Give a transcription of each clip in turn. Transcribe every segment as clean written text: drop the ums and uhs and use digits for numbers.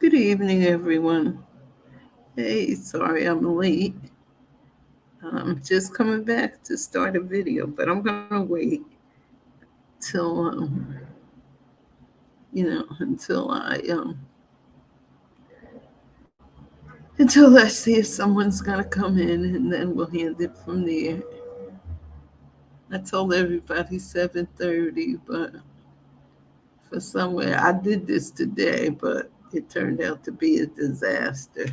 Good evening, everyone. Hey, sorry I'm late. I'm just coming back to start a video, but I'm gonna wait till until I see if someone's gonna come in, and then we'll hand it from there. I told everybody 7:30, but for somewhere I did this today, but it turned out to be a disaster.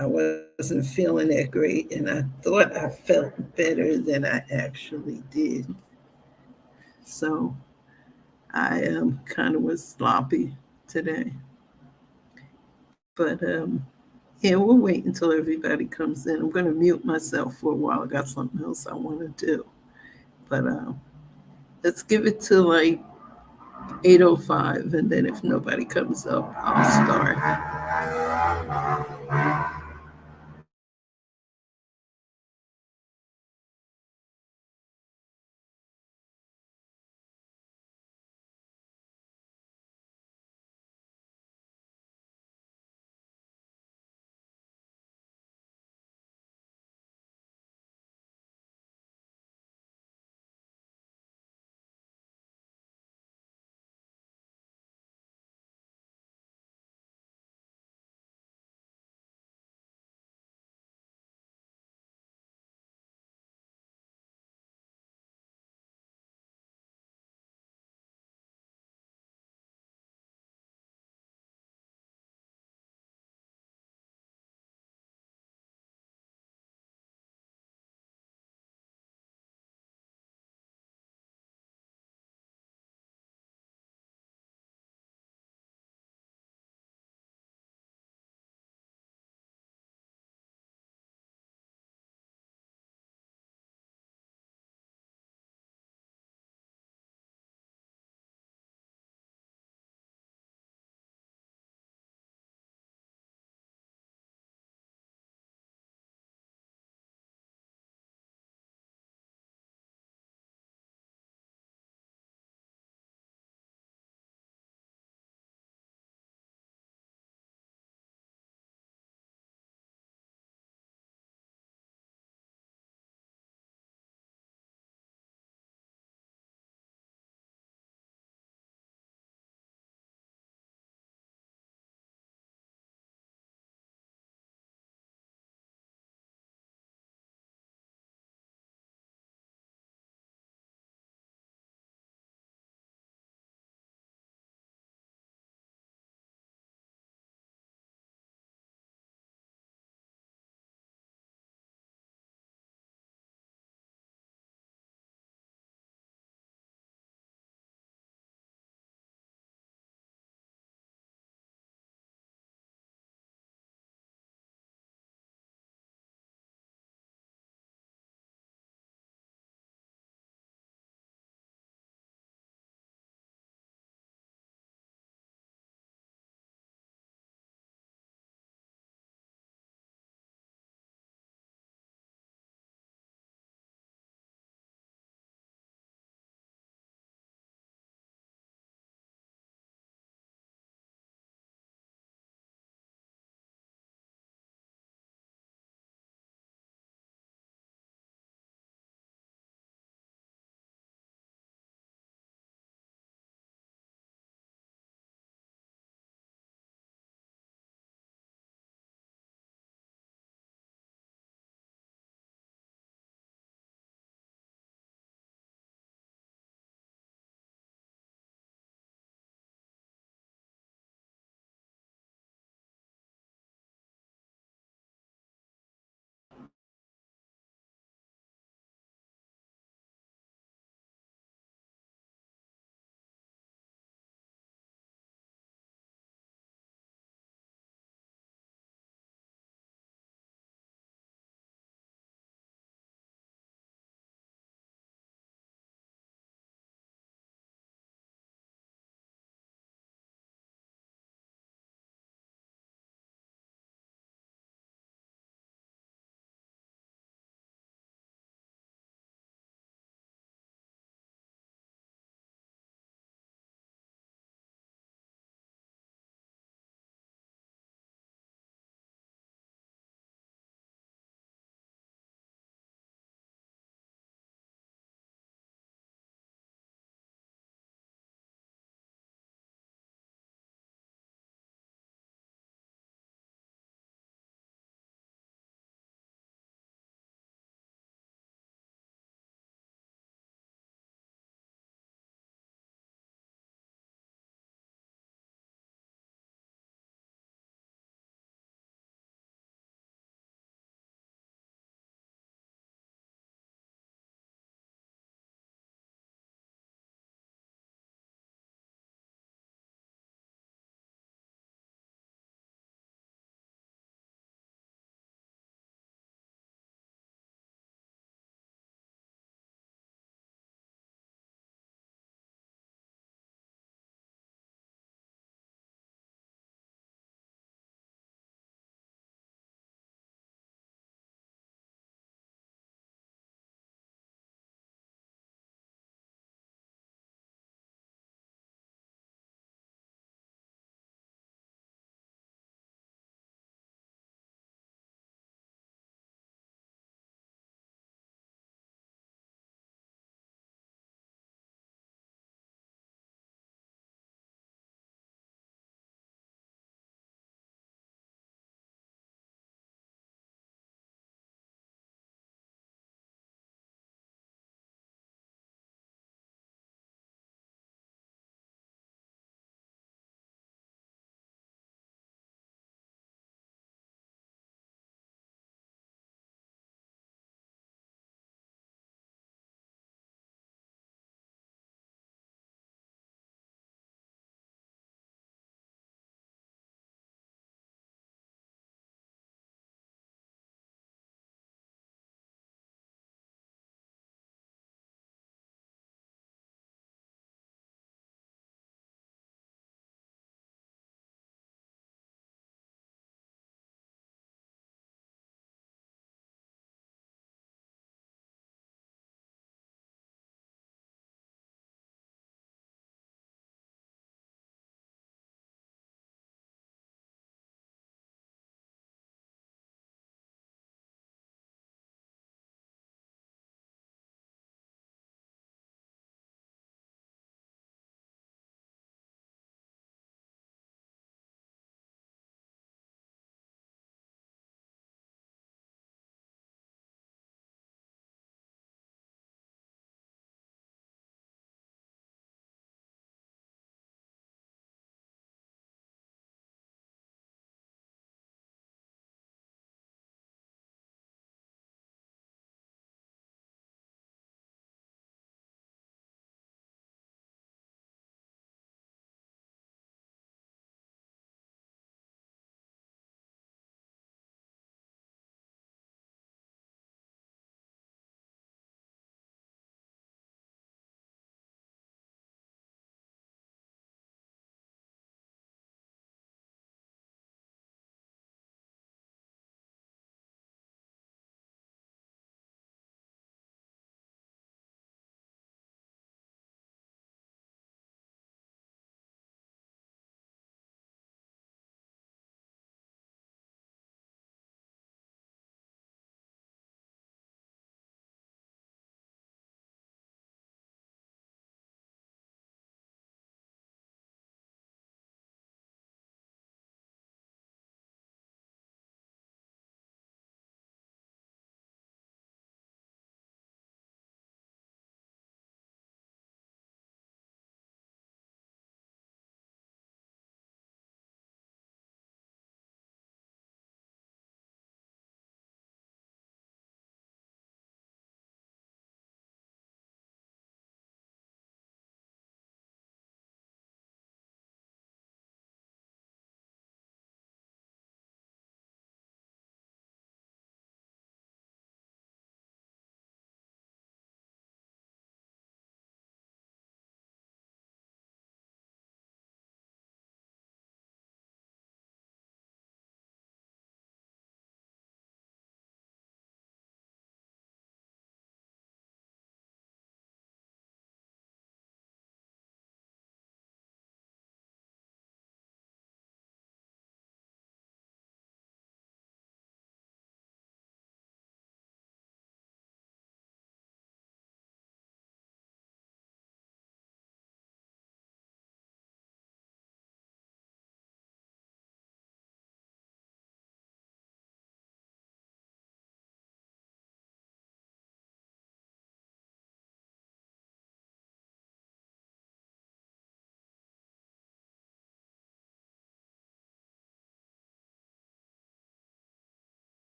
I wasn't feeling that great, and I thought I felt better than I actually did. So I kind of was sloppy today. But yeah, we'll wait until everybody comes in. I'm going to mute myself for a while. I got something else I want to do. But let's give it to like 8:05, and then if nobody comes up, I'll start.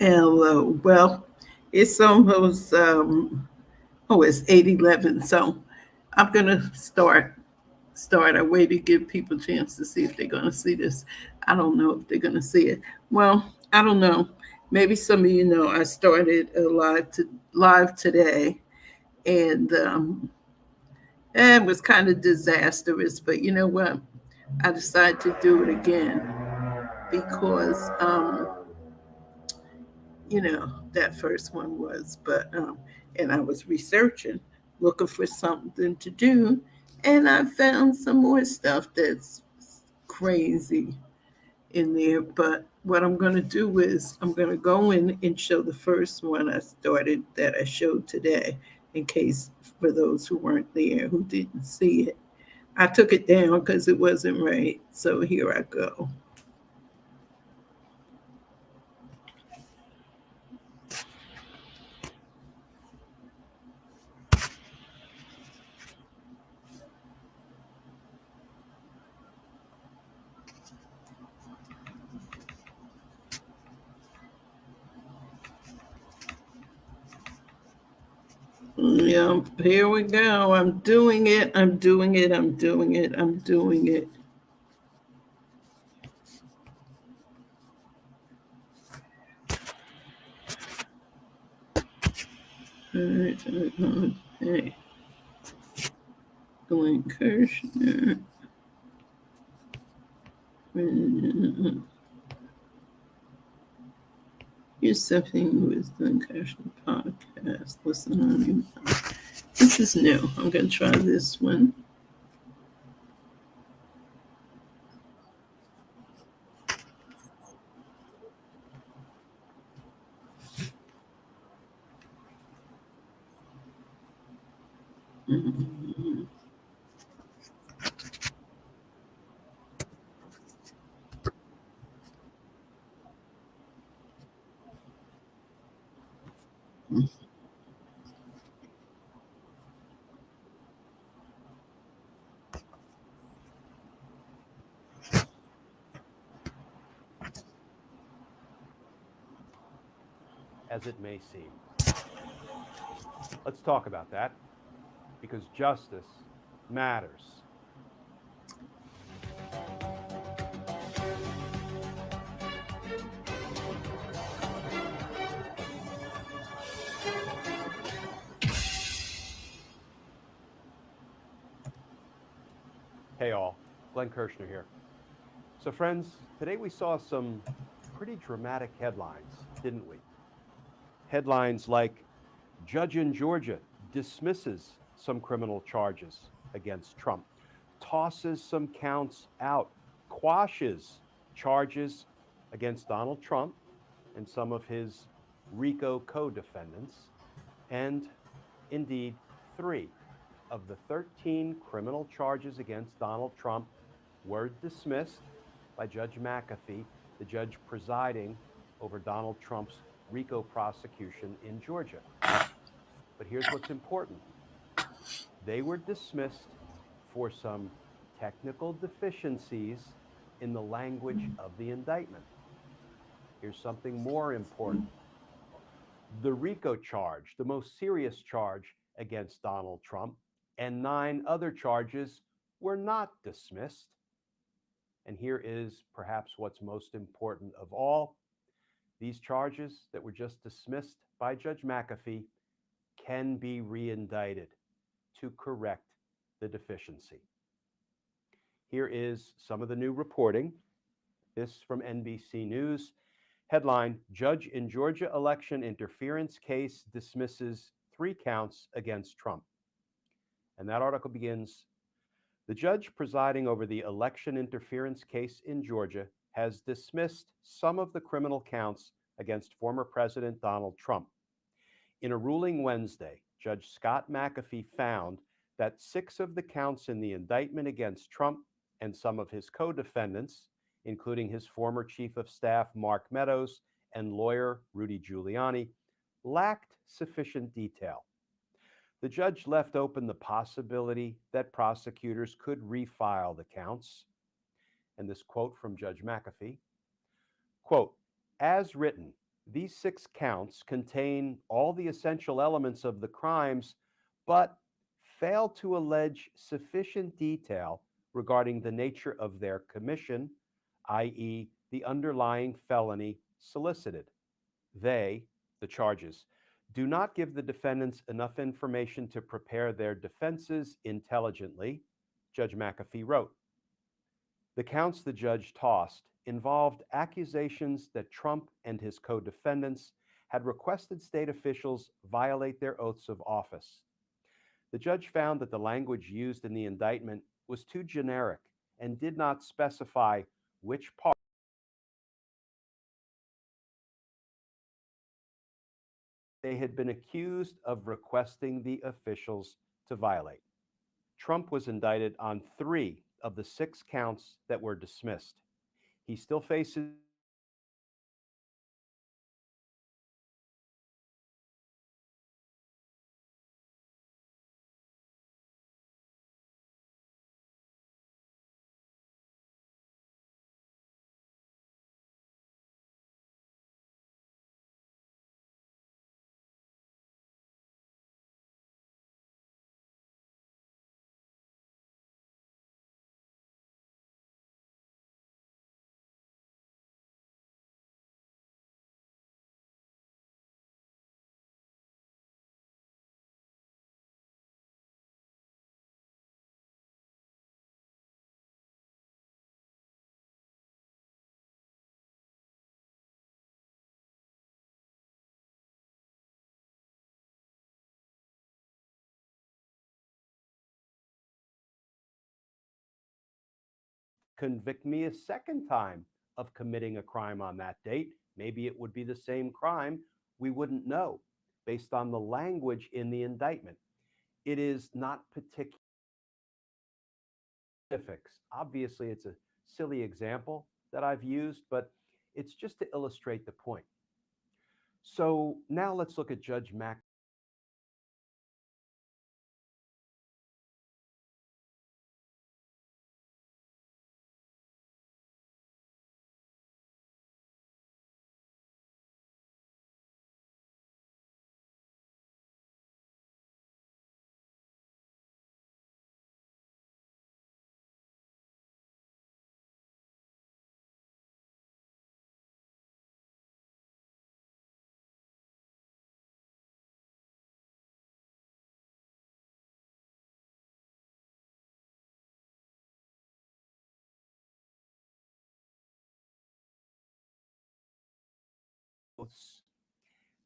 Hello. Well, it's almost it's 8:11. So I'm gonna start. I wait to give people a chance to see if they're gonna see this. I don't know if they're gonna see it. Well, I don't know. Maybe some of you know I started a live today, and it was kind of disastrous. But you know what? I decided to do it again because that first one was, but and I was researching, looking for something to do, and I found some more stuff that's crazy in there. But what I'm going to do is I'm going to go in and show the first one I started that I showed today, in case for those who weren't there who didn't see it. I took it down because it wasn't right. So here I go. Yeah, here we go. I'm doing it. I'm doing it. I'm doing it. I'm doing it. Hey, Glenn Kirshner. Here's something with Glenn Kirshner podcast. Listen on you. This is new. I'm going to try this one. Mhm. as it may seem. Let's talk about that because justice matters. Hey, all. Glenn Kirshner here. So, friends, today we saw some pretty dramatic headlines, didn't we? Headlines like Judge in Georgia dismisses some criminal charges against Trump, tosses some counts out, quashes charges against Donald Trump and some of his RICO co defendants, and indeed, three of the 13 criminal charges against Donald Trump were dismissed by Judge McAfee, the judge presiding over Donald Trump's RICO prosecution in Georgia. But here's what's important: they were dismissed for some technical deficiencies in the language of the indictment. Here's something more important: the RICO charge, the most serious charge against Donald Trump, and 9 other charges were not dismissed. And here is perhaps what's most important of all: these charges that were just dismissed by Judge McAfee can be reindicted to correct the deficiency. Here is some of the new reporting. This from NBC News. Headline: Judge in Georgia election interference case dismisses 3 counts against Trump. And that article begins: the judge presiding over the election interference case in Georgia has dismissed some of the criminal counts against former President Donald Trump. In a ruling Wednesday, Judge Scott McAfee found that 6 of the counts in the indictment against Trump and some of his co defendants, including his former chief of staff Mark Meadows and lawyer Rudy Giuliani, lacked sufficient detail. The judge left open the possibility that prosecutors could refile the counts. And this quote from Judge McAfee: quote, as written, These 6 counts contain all the essential elements of the crimes, but fail to allege sufficient detail regarding the nature of their commission, i.e., the underlying felony solicited. They, the charges, do not give the defendants enough information to prepare their defenses intelligently, Judge McAfee wrote. The counts the judge tossed involved accusations that Trump and his co defendants had requested state officials violate their oaths of office. The judge found that the language used in the indictment was too generic and did not specify which part they had been accused of requesting the officials to violate. Trump was indicted on 3 of the 6 counts that were dismissed. He still faces convict me a second time of committing a crime on that date. Maybe it would be the same crime. We wouldn't know based on the language in the indictment. It is not particular specifics. Obviously, it's a silly example that I've used, but it's just to illustrate the point. So now let's look at Judge Mack.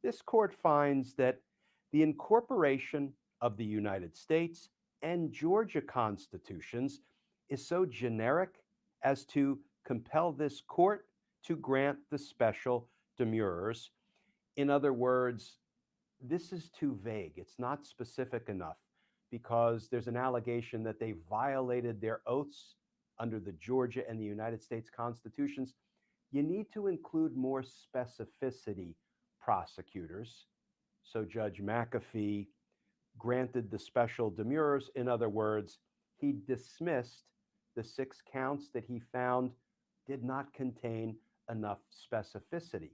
This court finds that the incorporation of the United States and Georgia constitutions is so generic as to compel this court to grant the special demurrers. In other words, this is too vague. It's not specific enough because there's an allegation that they violated their oaths under the Georgia and the United States constitutions. You need to include more specificity, prosecutors. So Judge McAfee granted the special demurrers. In other words, he dismissed the 6 counts that he found did not contain enough specificity.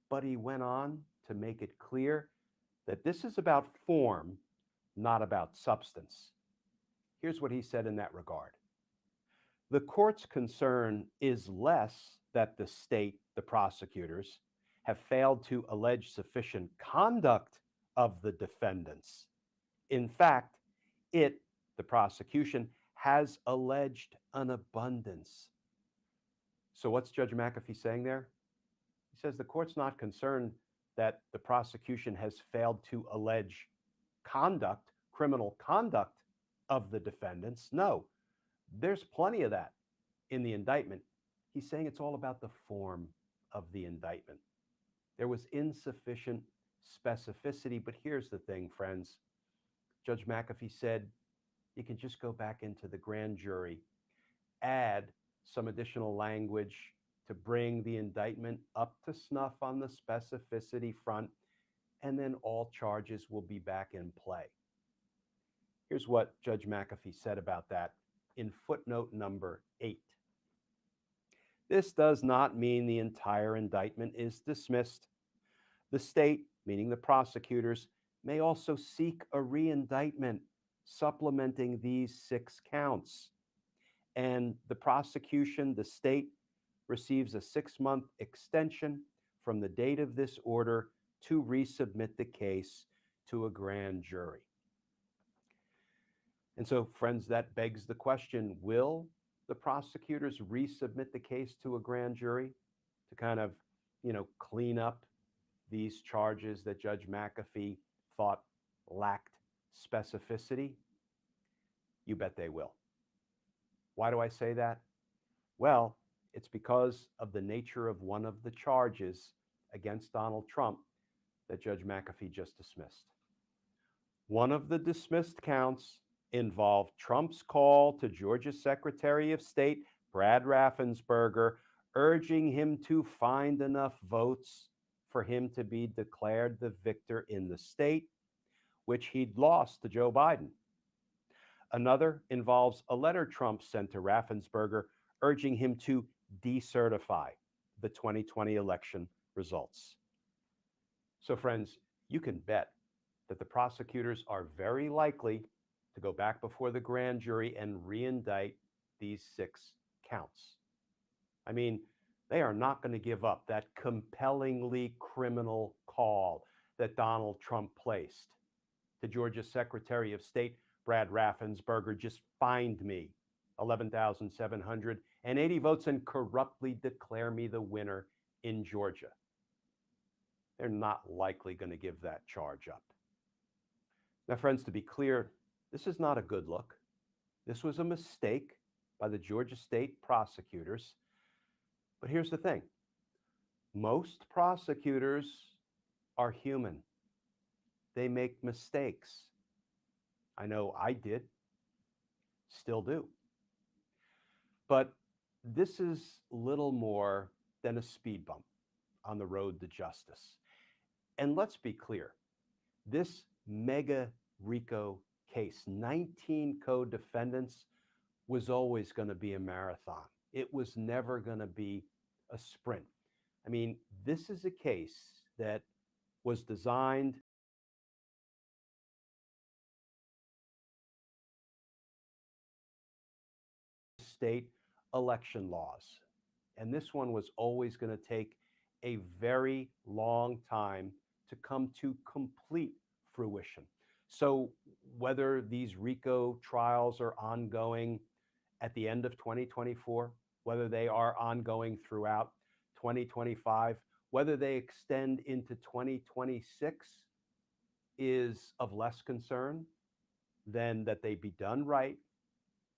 But he went on to make it clear that this is about form, not about substance. Here's what he said in that regard. The court's concern is less that the state, the prosecutors, have failed to allege sufficient conduct of the defendants. In fact, it, the prosecution, has alleged an abundance. So, what's Judge McAfee saying there? He says the court's not concerned that the prosecution has failed to allege conduct, criminal conduct of the defendants. No, there's plenty of that in the indictment. He's saying it's all about the form of the indictment. There was insufficient specificity, but here's the thing, friends. Judge McAfee said you can just go back into the grand jury, add some additional language to bring the indictment up to snuff on the specificity front, and then all charges will be back in play. Here's what Judge McAfee said about that in footnote number 8. This does not mean the entire indictment is dismissed. The state, meaning the prosecutors, may also seek a reindictment supplementing these 6 counts. And the prosecution, the state, receives a 6-month extension from the date of this order to resubmit the case to a grand jury. And so, friends, that begs the question, will the prosecutors resubmit the case to a grand jury to kind of, clean up these charges that Judge McAfee thought lacked specificity? You bet they will. Why do I say that? Well, it's because of the nature of one of the charges against Donald Trump that Judge McAfee just dismissed. One of the dismissed counts involved Trump's call to Georgia's Secretary of State, Brad Raffensperger, urging him to find enough votes for him to be declared the victor in the state, which he'd lost to Joe Biden. Another involves a letter Trump sent to Raffensperger urging him to decertify the 2020 election results. So, friends, you can bet that the prosecutors are very likely to go back before the grand jury and reindict these 6 counts. I mean, they are not going to give up that compellingly criminal call that Donald Trump placed to Georgia's Secretary of State, Brad Raffensperger, just find me 11,780 votes and corruptly declare me the winner in Georgia. They're not likely going to give that charge up. Now, friends, to be clear, this is not a good look. This was a mistake by the Georgia state prosecutors. But here's the thing. Most prosecutors are human. They make mistakes. I know I did, still do. But this is little more than a speed bump on the road to justice. And let's be clear, this mega RICO case, 19 co-defendants, was always going to be a marathon. It was never going to be a sprint. I mean, this is a case that was designed state election laws. And this one was always going to take a very long time to come to complete fruition. So whether these RICO trials are ongoing at the end of 2024, whether they are ongoing throughout 2025, whether they extend into 2026 is of less concern than that they be done right,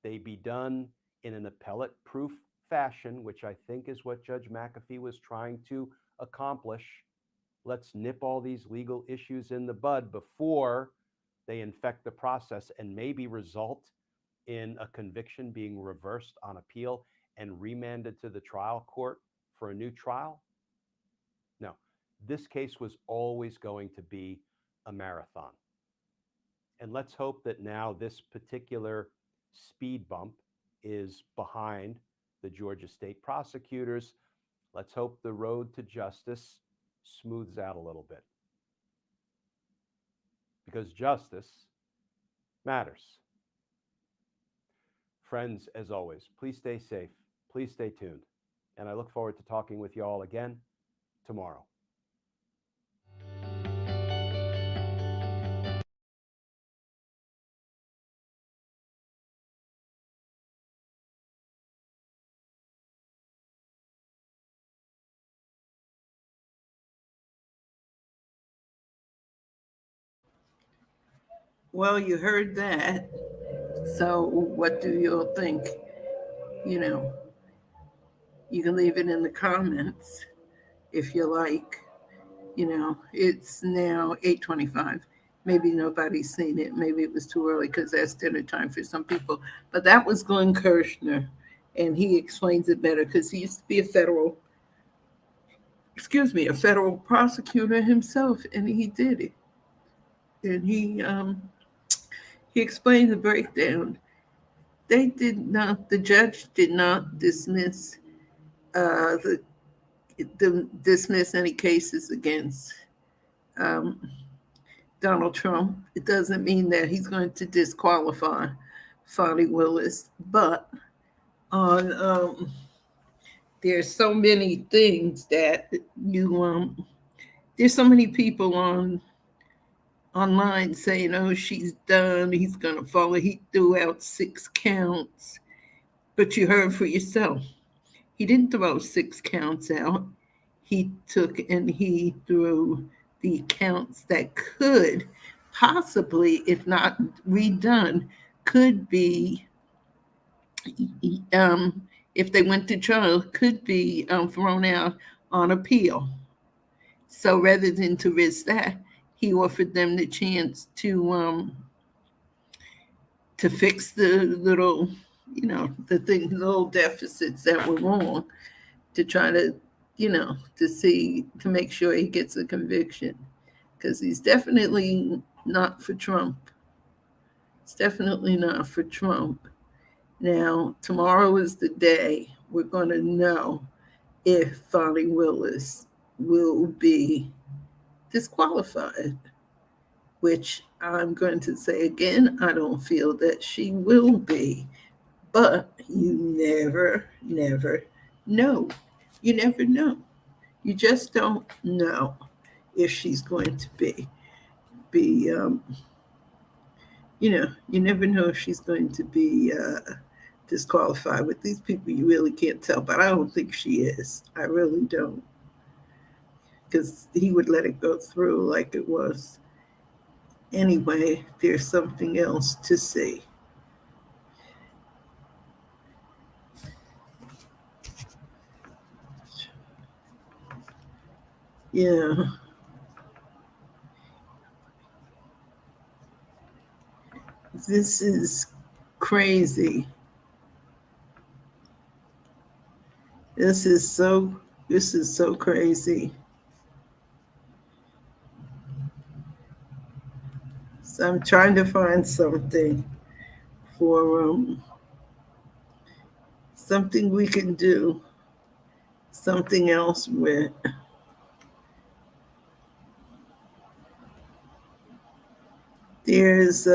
they be done in an appellate proof fashion, which I think is what Judge McAfee was trying to accomplish. Let's nip all these legal issues in the bud before they infect the process and maybe result in a conviction being reversed on appeal and remanded to the trial court for a new trial. No, this case was always going to be a marathon. And let's hope that now this particular speed bump is behind the Georgia state prosecutors. Let's hope the road to justice smooths out a little bit. Because justice matters. Friends, as always, please stay safe. Please stay tuned. And I look forward to talking with you all again tomorrow. Well, you heard that. So, what do you all think? You know, you can leave it in the comments if you like. It's now 8:25. Maybe nobody's seen it. Maybe it was too early because that's dinner time for some people. But that was Glenn Kirshner, and he explains it better because he used to be a federal prosecutor himself, and he did it. And he explained the breakdown. The judge did not dismiss the, dismiss any cases against um, Donald Trump. It doesn't mean that he's going to disqualify Fonnie Willis, but on there's so many things that you there's so many people online saying, "Oh, she's done. He's going to follow." He threw out 6 counts, but you heard for yourself. He didn't throw 6 counts out. He took and he threw the counts that could possibly, if not redone, could be, um, if they went to trial, could be thrown out on appeal. So rather than to risk that, he offered them the chance to fix the little, the thing, the little deficits that were wrong, to try to, to see, to make sure he gets a conviction, because he's definitely not for Trump. It's definitely not for Trump. Now, tomorrow is the day we're going to know if Fonnie Willis will be disqualified, which I'm going to say again, I don't feel that she will be. But you never know. You never know. You just don't know if she's going to be you never know if she's going to be disqualified. With these people, you really can't tell, but I don't think she is. I really don't, because he would let it go through like it was. Anyway, there's something else to see. Yeah, this is crazy. This is so this is so crazy. So I'm trying to find something for something we can do something else with. There's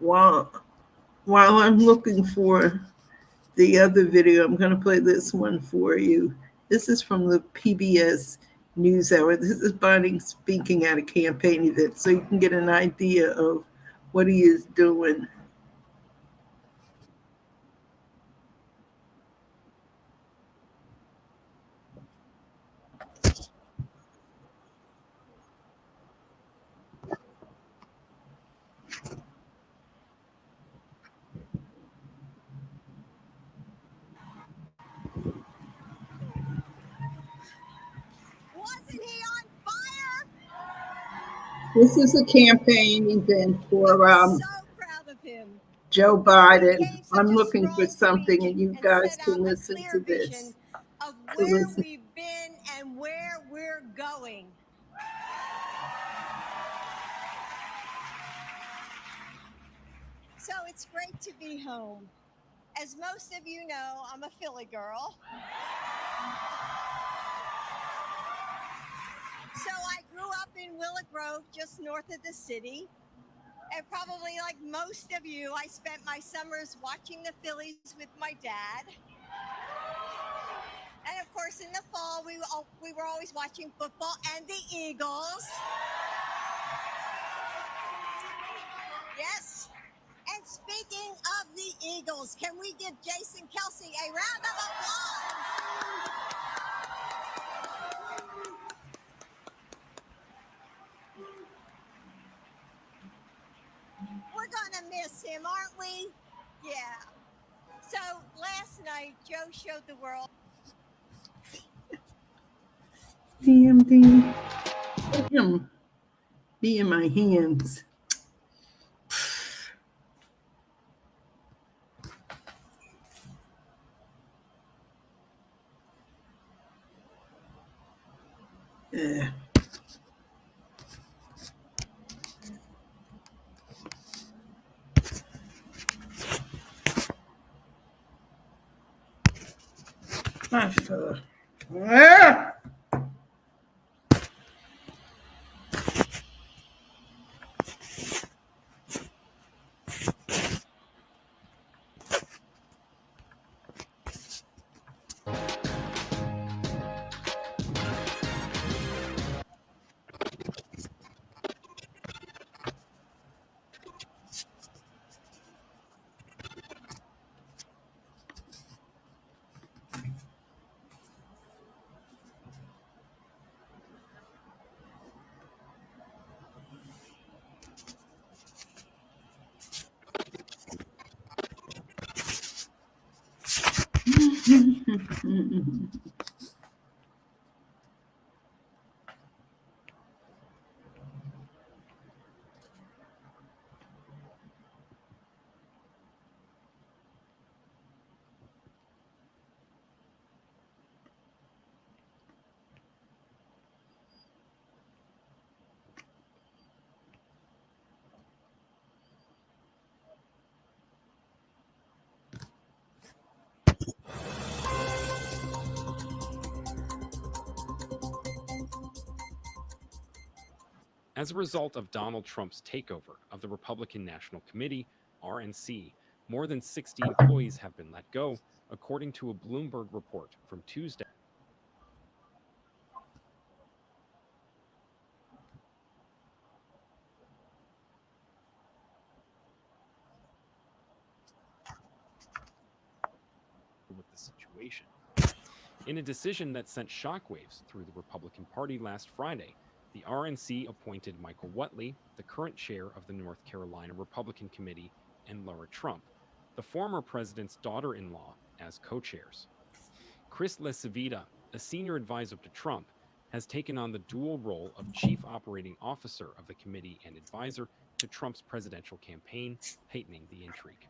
while while I'm looking for the other video, I'm going to play this one for you. This is from the PBS NewsHour. This is Biden speaking at a campaign event, so you can get an idea of what he is doing. Wasn't he on fire? This is a campaign event for I'm so proud of him. Joe He Biden. gave such I'm a looking for strong something, speech and you and guys set out can a listen clear to vision this. of To where listen. we've been and where we're going. So it's great to be home. As most of you know, I'm a Philly girl. So I grew up in Willow Grove, just north of the city. And probably like most of you, I spent my summers watching the Phillies with my dad. And of course, in the fall, we were always watching football and the Eagles. Yes. And speaking of the Eagles, can we give Jason Kelsey a round of applause? We're going to miss him, aren't we? Yeah. So last night, Joe showed the world. DMD. Him. Be in my hands. Yeah. My fella. Ah! As a result of Donald Trump's takeover of the Republican National Committee, RNC, more than 60 employees have been let go, according to a Bloomberg report from Tuesday. With the situation. In a decision that sent shockwaves through the Republican Party last Friday, the RNC appointed Michael Whatley, the current chair of the North Carolina Republican Committee, and Laura Trump, the former president's daughter in law, as co chairs. Chris LaCivita, a senior advisor to Trump, has taken on the dual role of chief operating officer of the committee and advisor to Trump's presidential campaign, heightening the intrigue.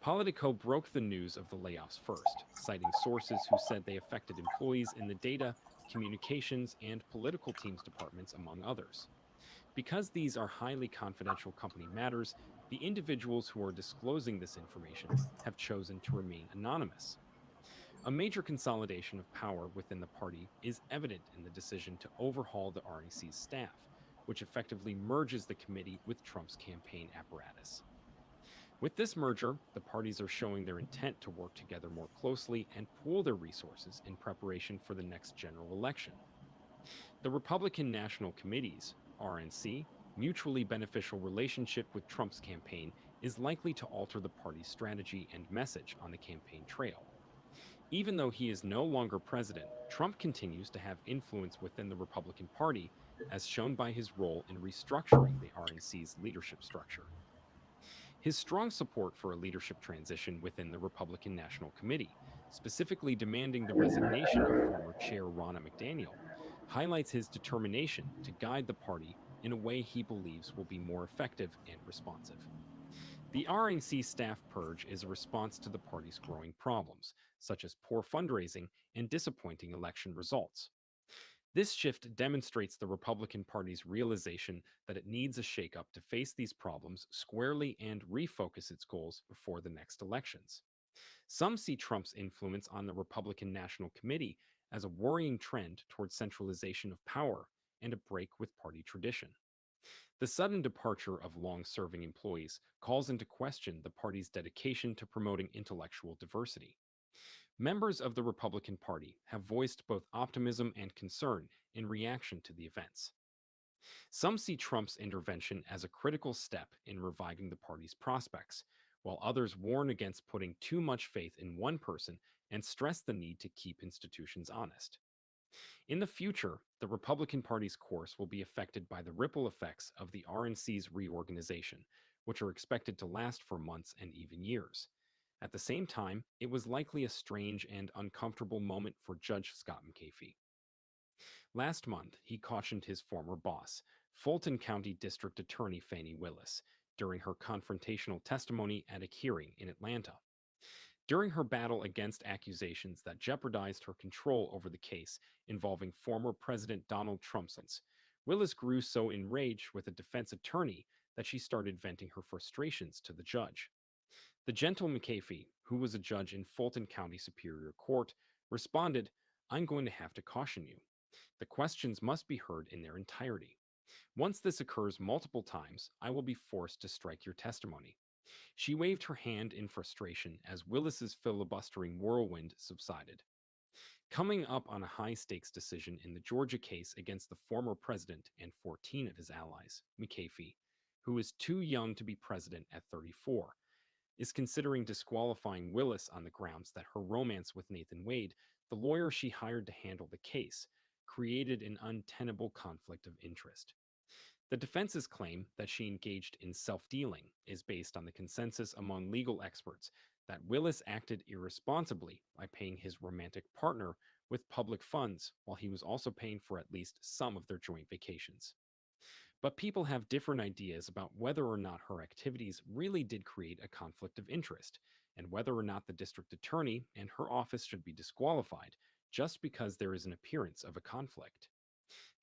Politico broke the news of the layoffs first, citing sources who said they affected employees in the data, communications, and political teams departments, among others. Because these are highly confidential company matters, the individuals who are disclosing this information have chosen to remain anonymous. A major consolidation of power within the party is evident in the decision to overhaul the RNC's staff, which effectively merges the committee with Trump's campaign apparatus. With this merger, the parties are showing their intent to work together more closely and pool their resources in preparation for the next general election. The Republican National Committee's RNC mutually beneficial relationship with Trump's campaign is likely to alter the party's strategy and message on the campaign trail. Even though he is no longer president, Trump continues to have influence within the Republican Party, as shown by his role in restructuring the RNC's leadership structure. His strong support for a leadership transition within the Republican National Committee, specifically demanding the resignation of former chair Ronna McDaniel, highlights his determination to guide the party in a way he believes will be more effective and responsive. The RNC staff purge is a response to the party's growing problems, such as poor fundraising and disappointing election results. This shift demonstrates the Republican Party's realization that it needs a shakeup to face these problems squarely and refocus its goals before the next elections. Some see Trump's influence on the Republican National Committee as a worrying trend toward centralization of power and a break with party tradition. The sudden departure of long serving employees calls into question the party's dedication to promoting intellectual diversity. Members of the Republican Party have voiced both optimism and concern in reaction to the events. Some see Trump's intervention as a critical step in reviving the party's prospects, while others warn against putting too much faith in one person and stress the need to keep institutions honest. In the future, the Republican Party's course will be affected by the ripple effects of the RNC's reorganization, which are expected to last for months and even years. At the same time, it was likely a strange and uncomfortable moment for Judge Scott McAfee. Last month, he cautioned his former boss, Fulton County District Attorney Fani Willis, during her confrontational testimony at a hearing in Atlanta. During her battle against accusations that jeopardized her control over the case involving former President Donald Trump, Willis grew so enraged with a defense attorney that she started venting her frustrations to the judge. The gentle McAfee, who was a judge in Fulton County Superior Court, responded, "I'm going to have to caution you. The questions must be heard in their entirety. Once this occurs multiple times, I will be forced to strike your testimony." She waved her hand in frustration as Willis's filibustering whirlwind subsided. Coming up on a high-stakes decision in the Georgia case against the former president and 14 of his allies, McAfee, who is too young to be president at 34, is considering disqualifying Willis on the grounds that her romance with Nathan Wade, the lawyer she hired to handle the case, created an untenable conflict of interest. The defense's claim that she engaged in self-dealing is based on the consensus among legal experts that Willis acted irresponsibly by paying his romantic partner with public funds while he was also paying for at least some of their joint vacations. But people have different ideas about whether or not her activities really did create a conflict of interest, and whether or not the district attorney and her office should be disqualified just because there is an appearance of a conflict.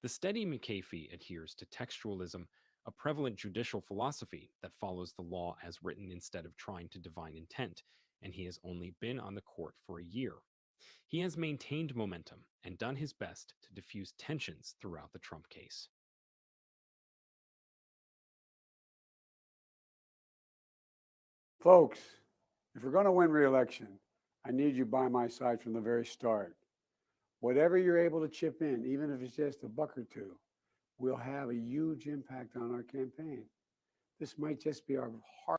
The steady McAfee adheres to textualism, a prevalent judicial philosophy that follows the law as written instead of trying to divine intent, and he has only been on the court for a year. He has maintained momentum and done his best to diffuse tensions throughout the Trump case. Folks, if we're going to win re-election, I need you by my side from the very start. Whatever you're able to chip in, even if it's just $1 or $2, will have a huge impact on our campaign. This might just be our heart.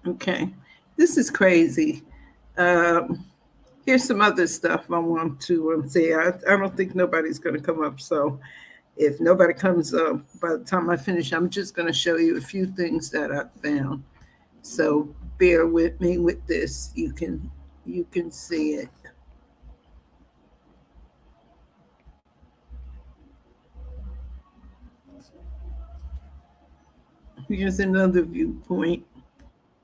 Okay, this is crazy. Um, Here's some other stuff I want to say. I don't think nobody's going to come up. So if nobody comes up by the time I finish, I'm just going to show you a few things that I found. So bear with me with this. You can see it. Here's another viewpoint.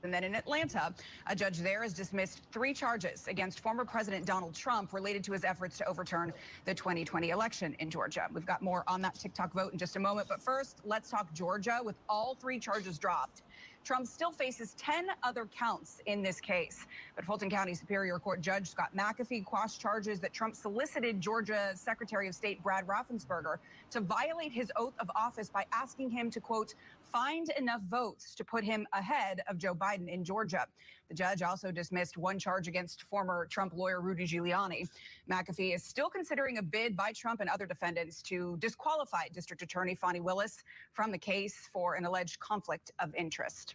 And then in Atlanta, a judge there has dismissed 3 charges against former President Donald Trump related to his efforts to overturn the 2020 election in Georgia. We've got more on that TikTok vote in just a moment. But first, let's talk Georgia. With all 3 charges dropped, Trump still faces 10 other counts in this case. But Fulton County Superior Court Judge Scott McAfee quashed charges that Trump solicited Georgia Secretary of State Brad Raffensperger to violate his oath of office by asking him to, quote, find enough votes to put him ahead of Joe Biden in Georgia. The judge also dismissed 1 charge against former Trump lawyer Rudy Giuliani. McAfee is still considering a bid by Trump and other defendants to disqualify District Attorney Fani Willis from the case for an alleged conflict of interest.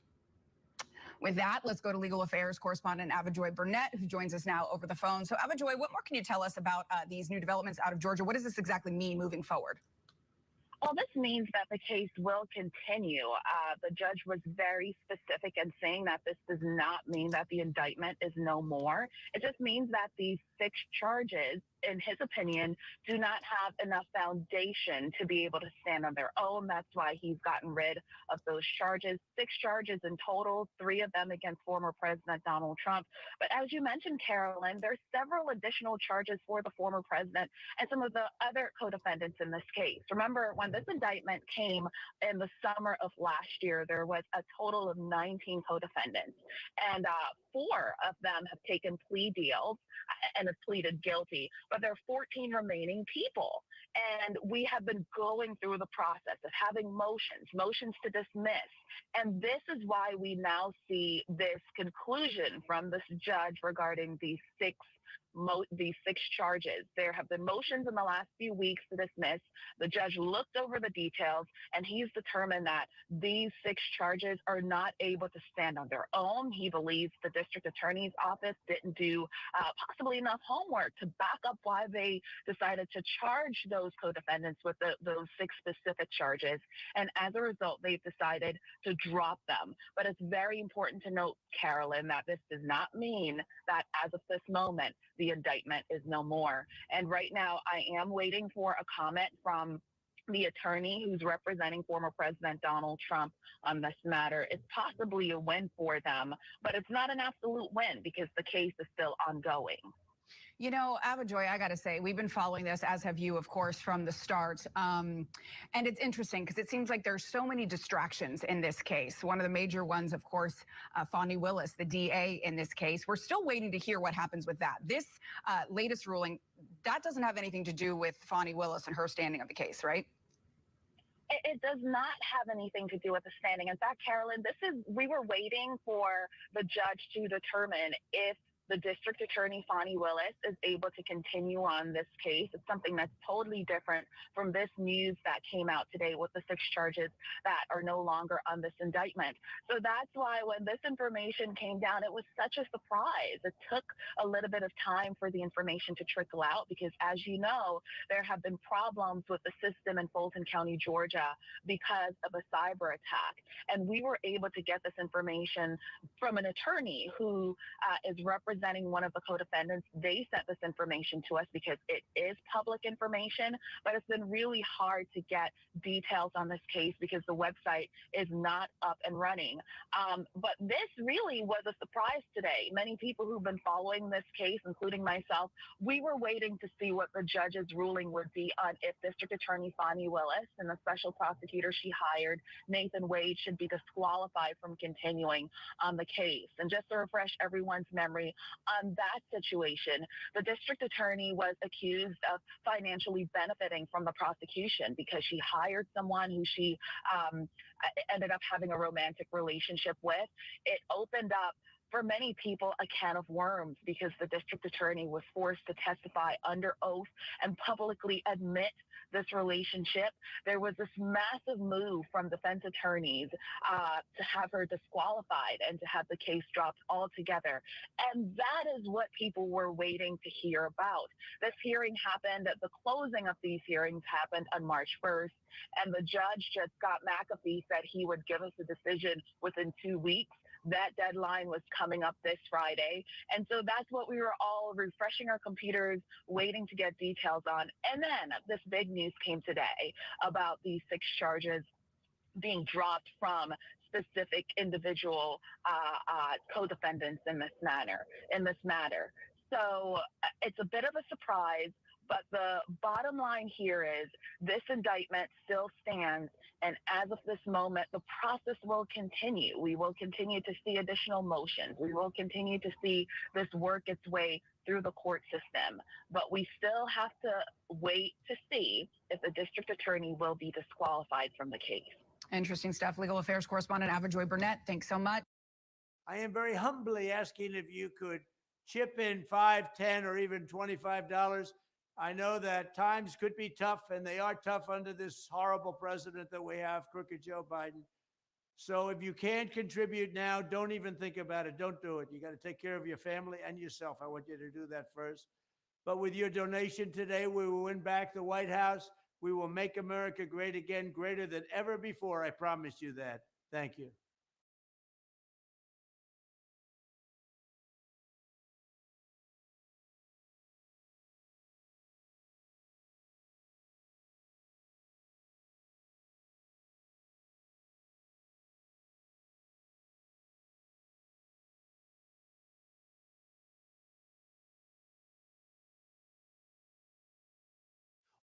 With that, let's go to legal affairs correspondent Avajoy Burnett, who joins us now over the phone. So, Avajoy, what more can you tell us about these new developments out of Georgia? What does this exactly mean moving forward? Well, this means that the case will continue. The judge was very specific in saying that this does not mean that the indictment is no more. It just means that these 6 charges, in his opinion, do not have enough foundation to be able to stand on their own. That's why he's gotten rid of those charges. 6 charges in total, 3 of them against former President Donald Trump. But as you mentioned, Carolyn, there's several additional charges for the former president and some of the other co-defendants in this case. Remember, when this indictment came in the summer of last year, there was a total of 19 co-defendants, and 4 of them have taken plea deals and have pleaded guilty, but there are 14 remaining people. And we have been going through the process of having motions to dismiss. And this is why we now see this conclusion from this judge regarding these 6 these 6 charges. There have been motions in the last few weeks to dismiss. The judge looked over the details, and he's determined that these 6 charges are not able to stand on their own. He believes the district attorney's office didn't do possibly enough homework to back up why they decided to charge those co-defendants with those 6 specific charges. And as a result, they've decided to drop them. But it's very important to note, Carolyn, that this does not mean that as of this moment, the indictment is no more. And right now, I am waiting for a comment from the attorney who's representing former President Donald Trump on this matter. It's possibly a win for them, but it's not an absolute win because the case is still ongoing. You know, Avajoy, I got to say, we've been following this, as have you, of course, from the start. And it's interesting because it seems like there's so many distractions in this case. One of the major ones, of course, Fani Willis, the DA in this case. We're still waiting to hear what happens with that. This latest ruling, that doesn't have anything to do with Fani Willis and her standing of the case, right? It does not have anything to do with the standing. In fact, Carolyn, we were waiting for the judge to determine if the district attorney, Fani Willis, is able to continue on this case. It's something that's totally different from this news that came out today with the 6 charges that are no longer on this indictment. So that's why when this information came down, it was such a surprise. It took a little bit of time for the information to trickle out because, as you know, there have been problems with the system in Fulton County, Georgia, because of a cyber attack. And we were able to get this information from an attorney who is representing one of the co-defendants. They sent this information to us because it is public information, but it's been really hard to get details on this case because the website is not up and running. But this really was a surprise today. Many people who've been following this case, including myself, we were waiting to see what the judge's ruling would be on if District Attorney Fani Willis and the special prosecutor she hired, Nathan Wade, should be disqualified from continuing on the case. And just to refresh everyone's memory, on that situation, the district attorney was accused of financially benefiting from the prosecution because she hired someone who she ended up having a romantic relationship with. It opened up for many people a can of worms because the district attorney was forced to testify under oath and publicly admit this relationship. There was this massive move from defense attorneys to have her disqualified and to have the case dropped altogether. And that is what people were waiting to hear about. This hearing happened, the closing of these hearings happened on March 1st, and the judge, Judge Scott McAfee, said he would give us a decision within 2 weeks. That deadline was coming up this Friday. And so that's what we were all refreshing our computers, waiting to get details on. And then this big news came today about these 6 charges being dropped from specific individual co-defendants in this matter. So it's a bit of a surprise, but the bottom line here is this indictment still stands. And as of this moment, the process will continue. We will continue to see additional motions. We will continue to see this work its way through the court system. But we still have to wait to see if the district attorney will be disqualified from the case. Interesting stuff. Legal affairs correspondent Avajoy Burnett, thanks so much. I am very humbly asking if you could chip in $5, $10, or even $25. I know that times could be tough, and they are tough under this horrible president that we have, crooked Joe Biden. So if you can't contribute now, don't even think about it. Don't do it. You got to take care of your family and yourself. I want you to do that first. But with your donation today, we will win back the White House. We will make America great again, greater than ever before. I promise you that. Thank you.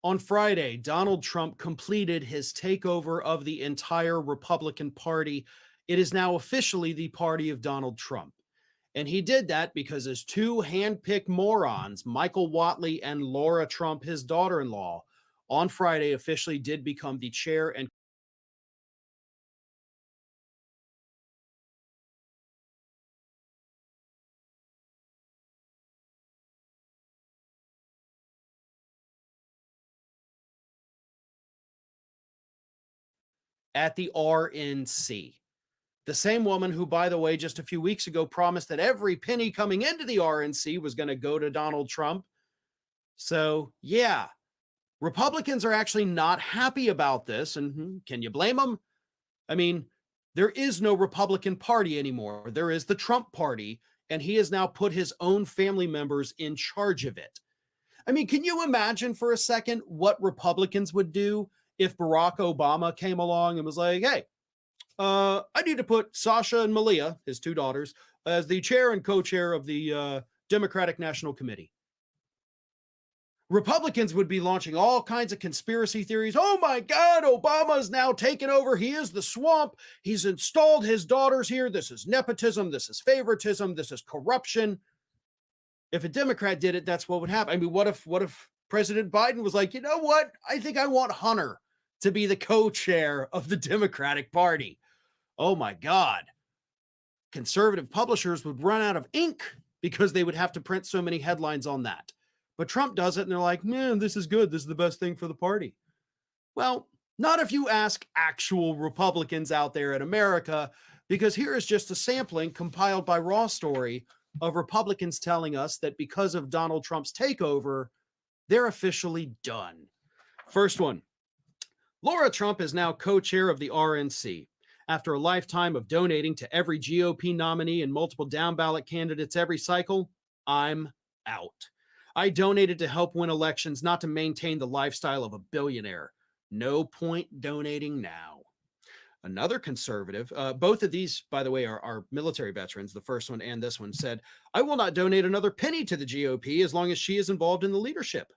On Friday, Donald Trump completed his takeover of the entire Republican Party. It is now officially the party of Donald Trump. And he did that because his 2 handpicked morons, Michael Whatley and Laura Trump, his daughter-in-law, on Friday officially did become the chair and at the RNC. The same woman who, by the way, just a few weeks ago promised that every penny coming into the RNC was going to go to Donald Trump. So, yeah, Republicans are actually not happy about this. And can you blame them? I mean, there is no Republican Party anymore. There is the Trump Party, and he has now put his own family members in charge of it. I mean, can you imagine for a second what Republicans would do if Barack Obama came along and was like, hey, I need to put Sasha and Malia, his two daughters, as the chair and co-chair of the Democratic National Committee? Republicans would be launching all kinds of conspiracy theories. Oh my God, Obama's now taken over. He is the swamp. He's installed his daughters here. This is nepotism. This is favoritism. This is corruption. If a Democrat did it, that's what would happen. I mean, what if President Biden was like, you know what? I think I want Hunter to be the co-chair of the Democratic Party. Oh my God. Conservative publishers would run out of ink because they would have to print so many headlines on that. But Trump does it and they're like, man, this is good. This is the best thing for the party. Well, not if you ask actual Republicans out there in America, because here is just a sampling compiled by Raw Story of Republicans telling us that because of Donald Trump's takeover, they're officially done. First one, Laura Trump is now co-chair of the RNC. After a lifetime of donating to every GOP nominee and multiple down-ballot candidates every cycle, I'm out. I donated to help win elections, not to maintain the lifestyle of a billionaire. No point donating now. Another conservative, both of these, by the way, are military veterans, the first one and this one, said, I will not donate another penny to the GOP as long as she is involved in the leadership.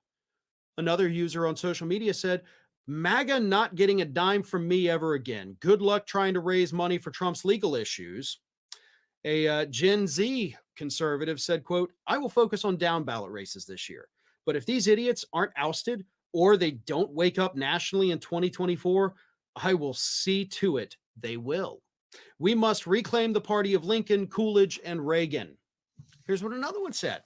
Another user on social media said, MAGA not getting a dime from me ever again. Good luck trying to raise money for Trump's legal issues. A Gen Z conservative said, quote, I will focus on down ballot races this year. But if these idiots aren't ousted or they don't wake up nationally in 2024, I will see to it they will. We must reclaim the party of Lincoln, Coolidge, and Reagan. Here's what another one said.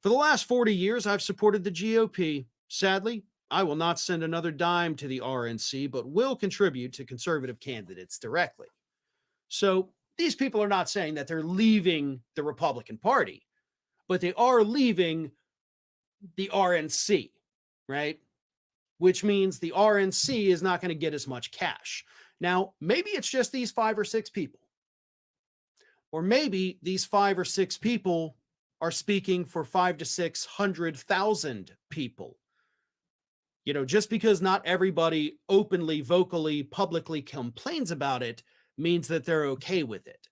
For the last 40 years, I've supported the GOP. Sadly, I will not send another dime to the RNC, but will contribute to conservative candidates directly. So these people are not saying that they're leaving the Republican Party, but they are leaving the RNC, right? Which means the RNC is not going to get as much cash. Now, maybe it's just these 5 or 6 people. Or maybe these 5 or 6 people are speaking for 500,000 to 600,000 people. You know, just because not everybody openly, vocally, publicly complains about it means that they're okay with it.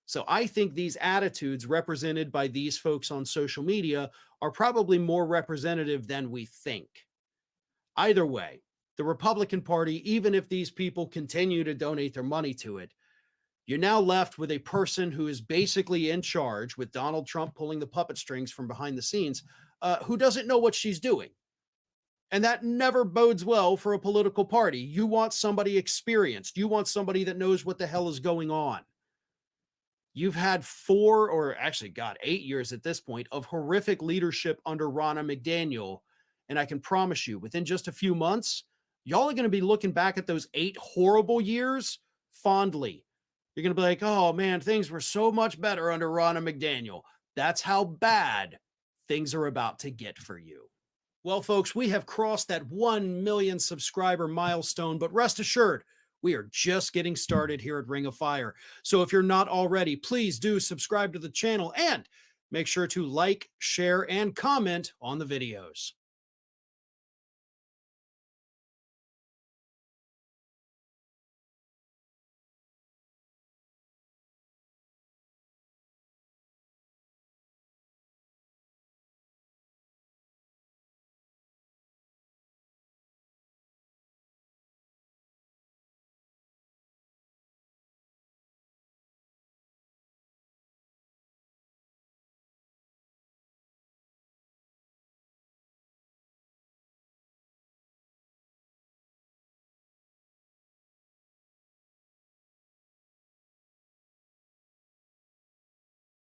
So I think these attitudes represented by these folks on social media are probably more representative than we think. Either way, the Republican Party, even if these people continue to donate their money to it, you're now left with a person who is basically in charge, with Donald Trump pulling the puppet strings from behind the scenes, who doesn't know what she's doing. And that never bodes well for a political party. You want somebody experienced. You want somebody that knows what the hell is going on. You've had 4 or actually, God, 8 years at this point of horrific leadership under Ronna McDaniel. And I can promise you, within just a few months, y'all are going to be looking back at those 8 horrible years fondly. You're going to be like, oh man, things were so much better under Ronna McDaniel. That's how bad things are about to get for you. Well, folks, we have crossed that 1 million subscriber milestone, but rest assured, we are just getting started here at Ring of Fire. So if you're not already, please do subscribe to the channel and make sure to like, share, and comment on the videos.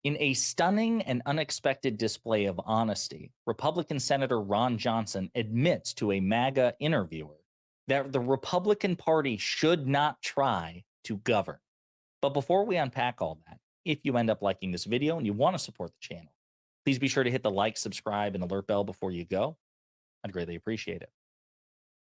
In a stunning and unexpected display of honesty, Republican Senator Ron Johnson admits to a MAGA interviewer that the Republican Party should not try to govern. But before we unpack all that, if you end up liking this video and you want to support the channel, please be sure to hit the like, subscribe, and alert bell before you go. I'd greatly appreciate it.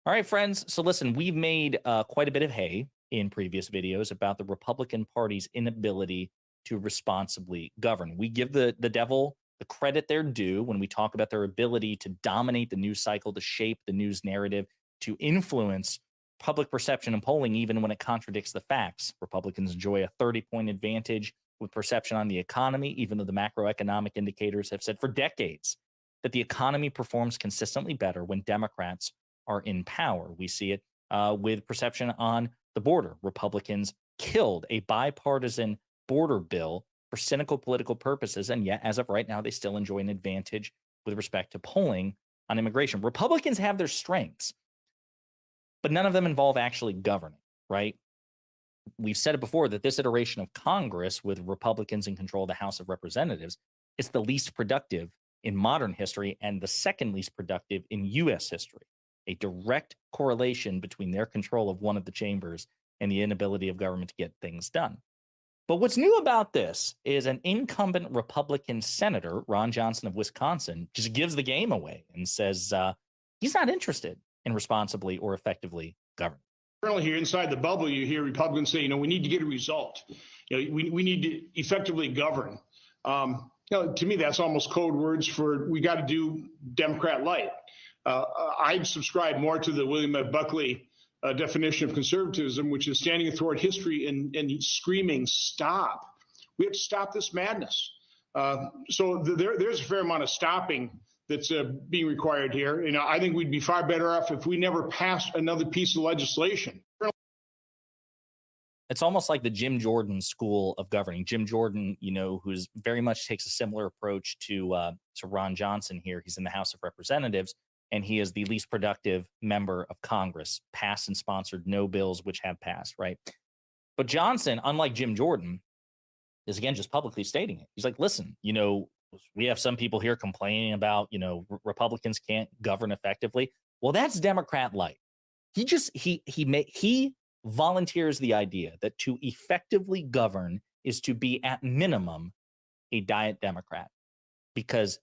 All right, friends. So listen, we've made quite a bit of hay in previous videos about the Republican Party's inability to responsibly govern. We give the devil the credit they're due when we talk about their ability to dominate the news cycle, to shape the news narrative, to influence public perception and polling, even when it contradicts the facts. Republicans enjoy a 30-point advantage with perception on the economy, even though the macroeconomic indicators have said for decades that the economy performs consistently better when Democrats are in power. We see it with perception on the border. Republicans killed a bipartisan border bill for cynical political purposes, and yet, as of right now, they still enjoy an advantage with respect to polling on immigration. Republicans have their strengths, but none of them involve actually governing, right? We've said it before that this iteration of Congress with Republicans in control of the House of Representatives is the least productive in modern history and the second least productive in U.S. history. A direct correlation between their control of one of the chambers and the inability of government to get things done. But what's new about this is an incumbent Republican senator, Ron Johnson of Wisconsin, just gives the game away and says he's not interested in responsibly or effectively governing. Currently here inside the bubble, you hear Republicans say, we need to get a result. We need to effectively govern. To me, that's almost code words for we got to do Democrat light. I'd subscribe more to the William F. Buckley definition of conservatism, which is standing athwart history and screaming, stop. We have to stop this madness. So there's a fair amount of stopping that's being required here. I think we'd be far better off if we never passed another piece of legislation. It's almost like the Jim Jordan school of governing. Jim Jordan, who's very much takes a similar approach to Ron Johnson here. He's in the House of Representatives, and he is the least productive member of Congress, passed and sponsored no bills which have passed, right? But Johnson, unlike Jim Jordan, is again just publicly stating it. He's like, listen, we have some people here complaining about, Republicans can't govern effectively. Well, that's Democrat light. He volunteers the idea that to effectively govern is to be at minimum a diet Democrat, because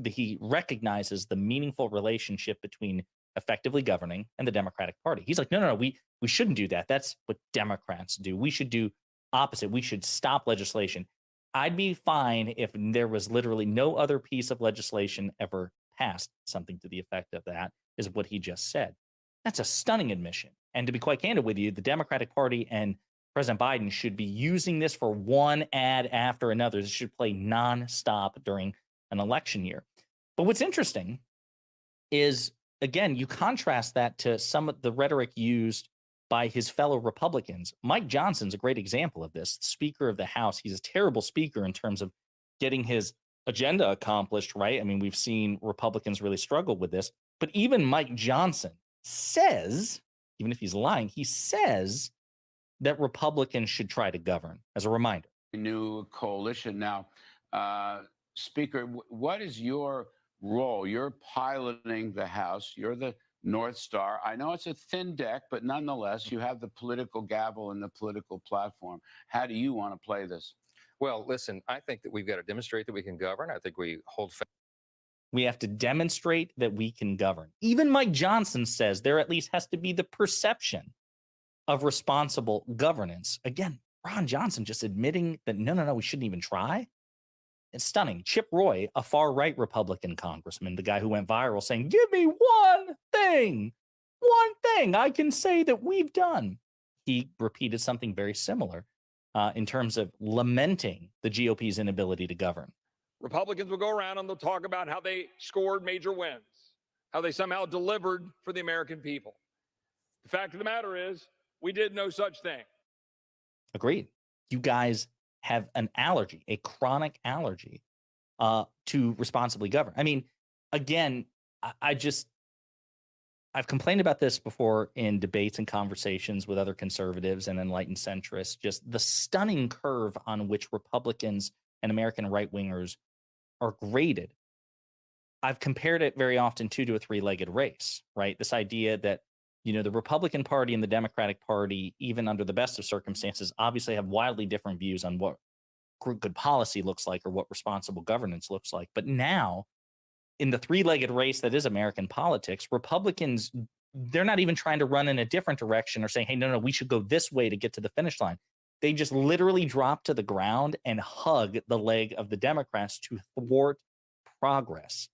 he recognizes the meaningful relationship between effectively governing and the Democratic Party. He's like, no, we shouldn't do that. That's what Democrats do. We should do opposite. We should stop legislation. I'd be fine if there was literally no other piece of legislation ever passed. Something to the effect of that is what he just said. That's a stunning admission. And to be quite candid with you, the Democratic Party and President Biden should be using this for one ad after another. This should play nonstop during an election year. But what's interesting is, again, you contrast that to some of the rhetoric used by his fellow Republicans. Mike Johnson's a great example of this. Speaker of the House. He's a terrible speaker in terms of getting his agenda accomplished, right? I mean, we've seen Republicans really struggle with this. But even Mike Johnson says, even if he's lying, he says that Republicans should try to govern, as a reminder. New coalition. Now, Speaker, what is your role? You're piloting the House. You're the North Star. I know it's a thin deck, but nonetheless, you have the political gavel and the political platform. How do you want to play this? Well, listen, I think that we've got to demonstrate that we can govern. I think we hold fast. We have to demonstrate that we can govern. Even Mike Johnson says there at least has to be the perception of responsible governance. Again, Ron Johnson just admitting that no, we shouldn't even try. It's stunning. Chip Roy, a far-right Republican congressman, the guy who went viral saying, give me one thing I can say that we've done. He repeated something very similar in terms of lamenting the GOP's inability to govern. Republicans will go around and they'll talk about how they scored major wins, how they somehow delivered for the American people. The fact of the matter is, we did no such thing. Agreed. You guys have an allergy, a chronic allergy to responsibly govern. I mean, again, I've complained about this before in debates and conversations with other conservatives and enlightened centrists, just the stunning curve on which Republicans and American right-wingers are graded. I've compared it very often to a three-legged race, right? This idea that The Republican Party and the Democratic Party, even under the best of circumstances, obviously have wildly different views on what good policy looks like or what responsible governance looks like. But now, in the three-legged race that is American politics, Republicans, they're not even trying to run in a different direction or saying, hey, no, we should go this way to get to the finish line. They just literally drop to the ground and hug the leg of the Democrats to thwart progress.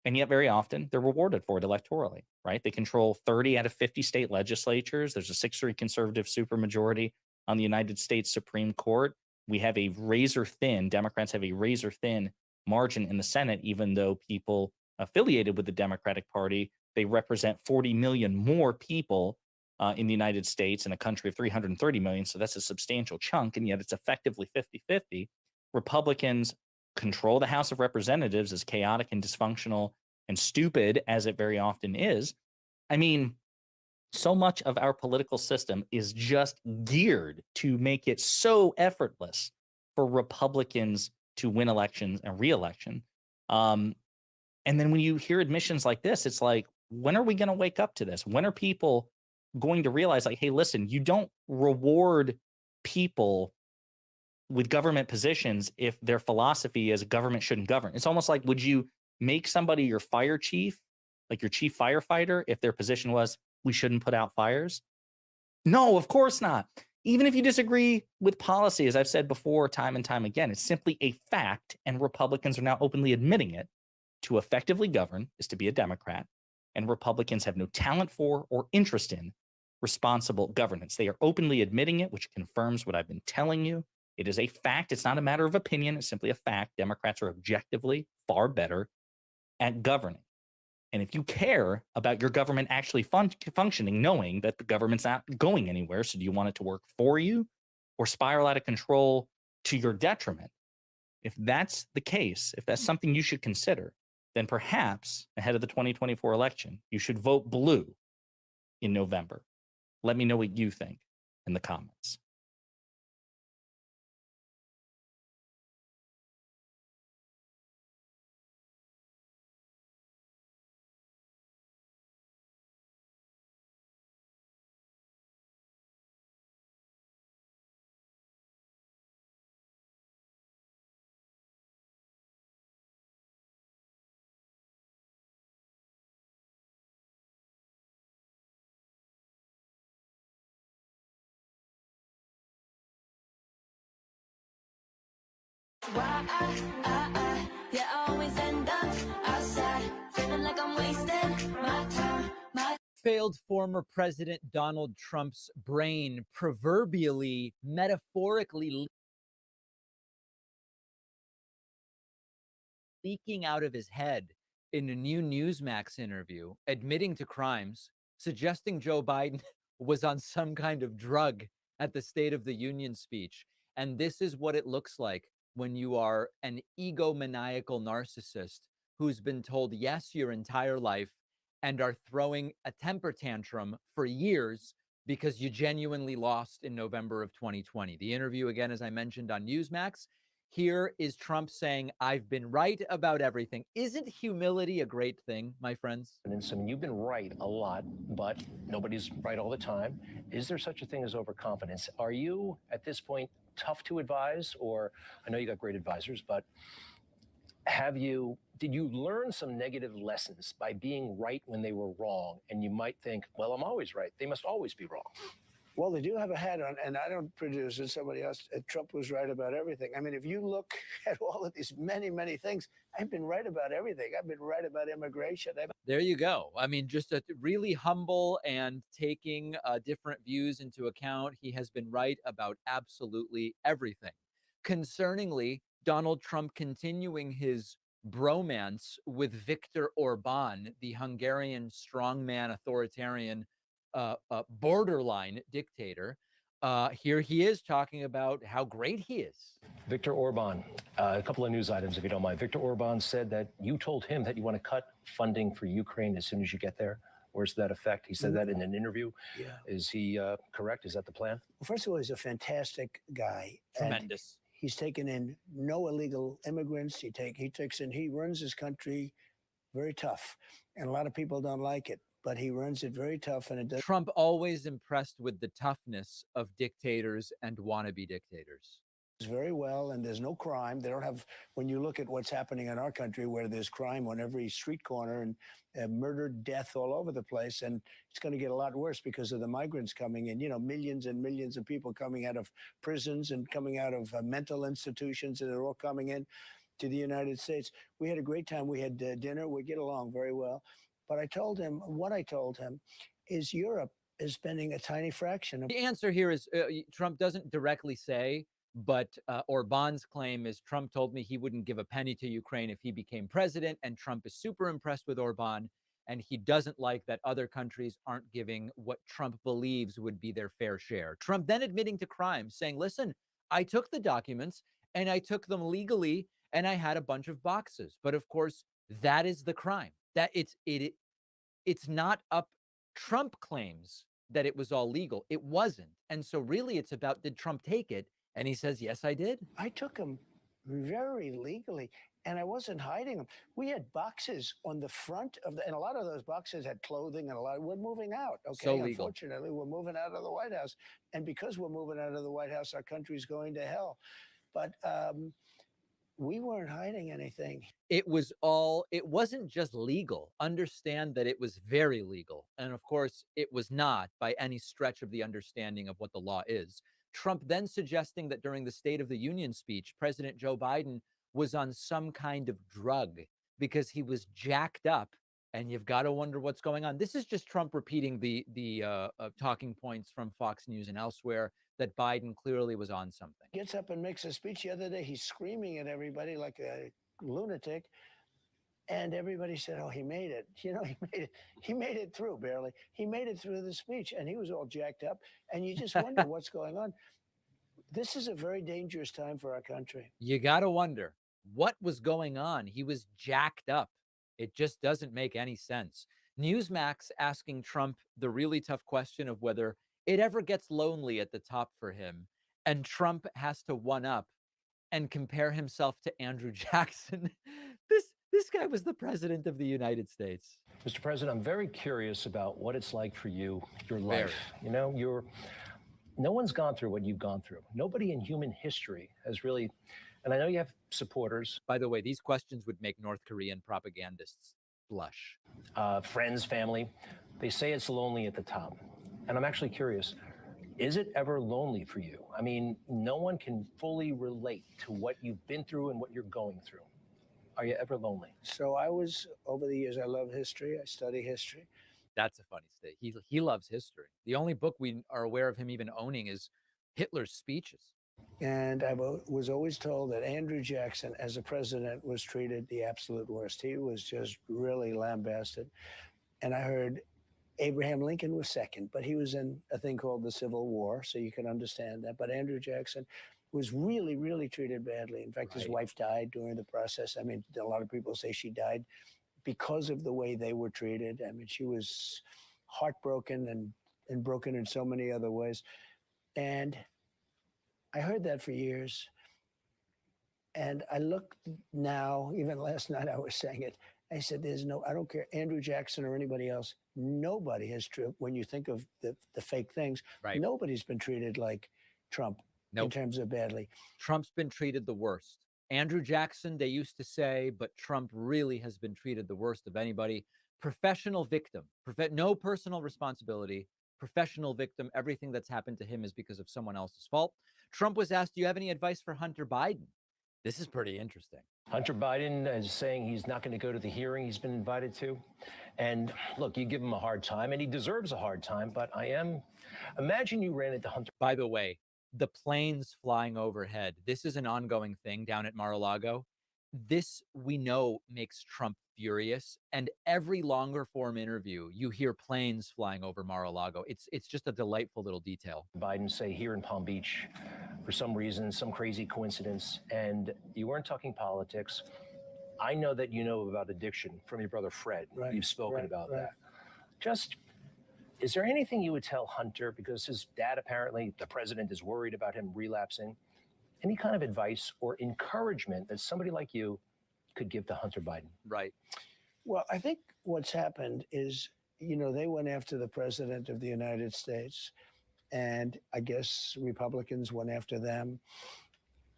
And yet very often they're rewarded for it electorally, right? They control 30 out of 50 state legislatures. There's a 6-3 conservative supermajority on the United States Supreme Court. We have a Democrats have a razor thin margin in the Senate, even though people affiliated with the Democratic Party, they represent 40 million more people in the United States in a country of 330 million. So that's a substantial chunk. And yet it's effectively 50-50. Republicans control the House of Representatives, as chaotic and dysfunctional and stupid as it very often is. I mean, so much of our political system is just geared to make it so effortless for Republicans to win elections and re-election. And then when you hear admissions like this, it's like, when are we going to wake up to this? When are people going to realize, like, hey, listen, you don't reward people with government positions if their philosophy is government shouldn't govern? It's almost like, would you make somebody your fire chief, like your chief firefighter, if their position was we shouldn't put out fires? No, of course not. Even if you disagree with policy, as I've said before, time and time again, it's simply a fact, and Republicans are now openly admitting it. To effectively govern is to be a Democrat, and Republicans have no talent for or interest in responsible governance. They are openly admitting it, which confirms what I've been telling you. It is a fact. It's not a matter of opinion. It's simply a fact. Democrats are objectively far better at governing. And if you care about your government actually functioning, knowing that the government's not going anywhere, so do you want it to work for you or spiral out of control to your detriment? If that's the case, if that's something you should consider, then perhaps ahead of the 2024 election, you should vote blue in November. Let me know what you think in the comments. Why you always end up outside, feeling like I'm wasting my time. Failed former President Donald Trump's brain proverbially, metaphorically leaking out of his head in a new Newsmax interview, admitting to crimes, suggesting Joe Biden was on some kind of drug at the State of the Union speech. And this is what it looks like when you are an egomaniacal narcissist who's been told yes your entire life and are throwing a temper tantrum for years because you genuinely lost in November of 2020. The interview, again, as I mentioned on Newsmax, here is Trump saying, I've been right about everything. Isn't humility a great thing, my friends? And so you've been right a lot, but nobody's right all the time. Is there such a thing as overconfidence? Are you, at this point, tough to advise? Or I know you got great advisors, but did you learn some negative lessons by being right when they were wrong? And you might think, well, I'm always right. They must always be wrong. Well, they do have a hat on, and I don't produce it. Somebody else. Trump was right about everything. I mean, if you look at all of these many, many things, I've been right about everything. I've been right about immigration. There you go. I mean, just a really humble and taking different views into account. He has been right about absolutely everything. Concerningly, Donald Trump continuing his bromance with Viktor Orban, the Hungarian strongman authoritarian borderline dictator. Here he is talking about how great he is. Viktor Orban, a couple of news items, if you don't mind. Viktor Orban said that you told him that you want to cut funding for Ukraine as soon as you get there. Where's that effect? He said that in an interview. Yeah. Is he correct? Is that the plan? Well, first of all, he's a fantastic guy. Tremendous. He's taken in no illegal immigrants. He runs his country very tough, and a lot of people don't like it. but he runs it very tough, and it does Trump always impressed with the toughness of dictators and wannabe dictators. very well, and there's no crime. They don't have, when you look at what's happening in our country, where there's crime on every street corner and murder, death all over the place, and it's going to get a lot worse because of the migrants coming in. You know, millions and millions of people coming out of prisons and coming out of mental institutions, and they're all coming in to the United States. We had a great time. We had dinner. We get along very well. But I told him, what I told him is Europe is spending a tiny fraction of. The answer here is Trump doesn't directly say, but Orban's claim is Trump told me he wouldn't give a penny to Ukraine if he became president, and Trump is super impressed with Orban, and he doesn't like that other countries aren't giving what Trump believes would be their fair share. Trump then admitting to crime, saying, listen, I took the documents and I took them legally and I had a bunch of boxes. But of course, that is the crime. That it's not up. Trump claims that it was all legal. It wasn't. And so really it's about, did Trump take it? And he says, yes, I did. I took them very legally, and I wasn't hiding them. We had boxes on the front of and a lot of those boxes had clothing, and we're moving out. Okay, So legal. Unfortunately, we're moving out of the White House, and because we're moving out of the White House, our country's going to hell. But we weren't hiding anything. It wasn't just legal. Understand that it was very legal. And of course, it was not by any stretch of the understanding of what the law is. Trump then suggesting that during the State of the Union speech, President Joe Biden was on some kind of drug because he was jacked up. And you've got to wonder what's going on. This is just Trump repeating the talking points from Fox News and elsewhere that Biden clearly was on something. Gets up and makes a speech the other day. He's screaming at everybody like a lunatic. And everybody said, oh, he made it. You know, he made it through, barely. He made it through the speech, and he was all jacked up. And you just wonder what's going on. This is a very dangerous time for our country. You got to wonder what was going on. He was jacked up. It just doesn't make any sense. Newsmax asking Trump the really tough question of whether it ever gets lonely at the top for him. And Trump has to one up and compare himself to Andrew Jackson. This guy was the president of the United States. Mr. President, I'm very curious about what it's like for you, your life. You know, no one's gone through what you've gone through. Nobody in human history has really, and I know you have supporters. By the way, these questions would make North Korean propagandists blush. Friends, family, they say it's lonely at the top. And I'm actually curious, is it ever lonely for you? I mean, no one can fully relate to what you've been through and what you're going through. Are you ever lonely? So I was, over the years, I love history. I study history. That's a funny state. He loves history. The only book we are aware of him even owning is Hitler's speeches. And I was always told that Andrew Jackson, as a president, was treated the absolute worst. He was just really lambasted. And I heard Abraham Lincoln was second, but he was in a thing called the Civil War, so you can understand that. But Andrew Jackson was really, really treated badly. In fact, his wife died during the process. I mean, a lot of people say she died because of the way they were treated. I mean, she was heartbroken and broken in so many other ways. And I heard that for years. And I look now, even last night I was saying it, I said, I don't care, Andrew Jackson or anybody else, nobody has, when you think of the fake things, nobody's been treated like Trump in terms of badly. Trump's been treated the worst. Andrew Jackson, they used to say, but Trump really has been treated the worst of anybody. Professional victim, no personal responsibility, professional victim. Everything that's happened to him is because of someone else's fault. Trump was asked, do you have any advice for Hunter Biden? This is pretty interesting. Hunter Biden is saying he's not going to go to the hearing he's been invited to. And look, you give him a hard time, and he deserves a hard time, but imagine you ran into Hunter. By the way, the planes flying overhead, this is an ongoing thing down at Mar-a-Lago. This, we know, makes Trump furious. And every longer form interview, you hear planes flying over Mar-a-Lago. It's just a delightful little detail. Biden say here in Palm Beach, for some reason, some crazy coincidence, and you weren't talking politics. I know that you know about addiction from your brother Fred. You've spoken about that. Just, is there anything you would tell Hunter, because his dad, apparently, the president, is worried about him relapsing? Any kind of advice or encouragement that somebody like you could give to Hunter Biden? Right. Well, I think what's happened is you know, they went after the president of the United States. And I guess Republicans went after them.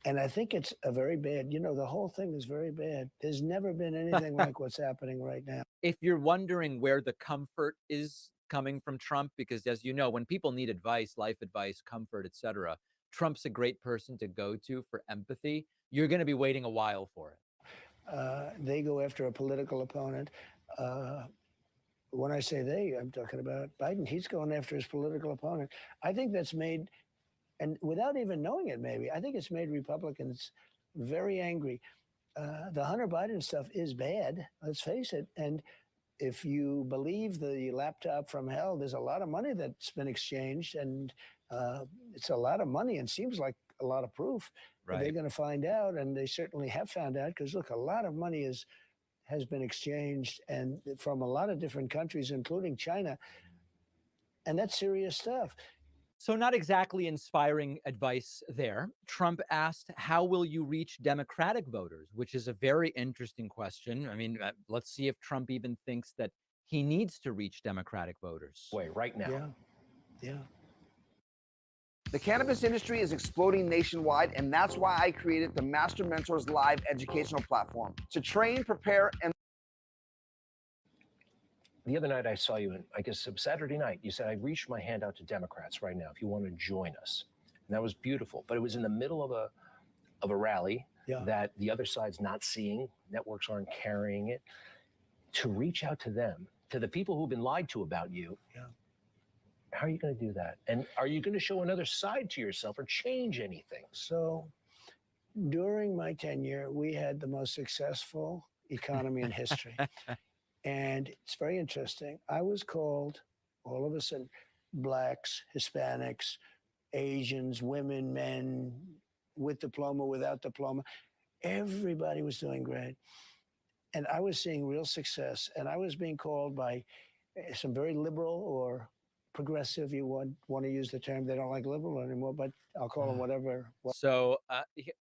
And I think it's a very bad, you know, the whole thing is very bad. There's never been anything like what's happening right now. If you're wondering where the comfort is coming from Trump, because as you know, when people need advice, life advice, comfort, etc., Trump's a great person to go to for empathy. You're going to be waiting a while for it. They go after a political opponent. When I say they, I'm talking about Biden. He's going after his political opponent. I think that's made, and without even knowing it, maybe, I think it's made Republicans very angry. The Hunter Biden stuff is bad, let's face it. And if you believe the laptop from hell, there's a lot of money that's been exchanged, and it's a lot of money and seems like a lot of proof. Right. They're going to find out, and they certainly have found out, because look, a lot of money has been exchanged, and from a lot of different countries, including China, and that's serious stuff. So not exactly inspiring advice there. Trump asked, how will you reach Democratic voters? Which is a very interesting question. I mean, let's see if Trump even thinks that he needs to reach Democratic voters. Wait, right now. Yeah. The cannabis industry is exploding nationwide, and that's why I created the Master Mentors Live educational platform to train, prepare, and The other night I saw you, I guess it was Saturday night, you said, I reached my hand out to Democrats right now if you want to join us. And that was beautiful. But it was in the middle of a rally that the other side's not seeing, networks aren't carrying it. To reach out to them, to the people who've been lied to about you, how are you going to do that? And are you going to show another side to yourself or change anything? So during my tenure, we had the most successful economy in history. And it's very interesting. I was called, all of a sudden, Blacks, Hispanics, Asians, women, men, with diploma, without diploma. Everybody was doing great. And I was seeing real success. And I was being called by some very liberal or progressive, you want to use the term. They don't like liberal anymore, but I'll call them whatever. So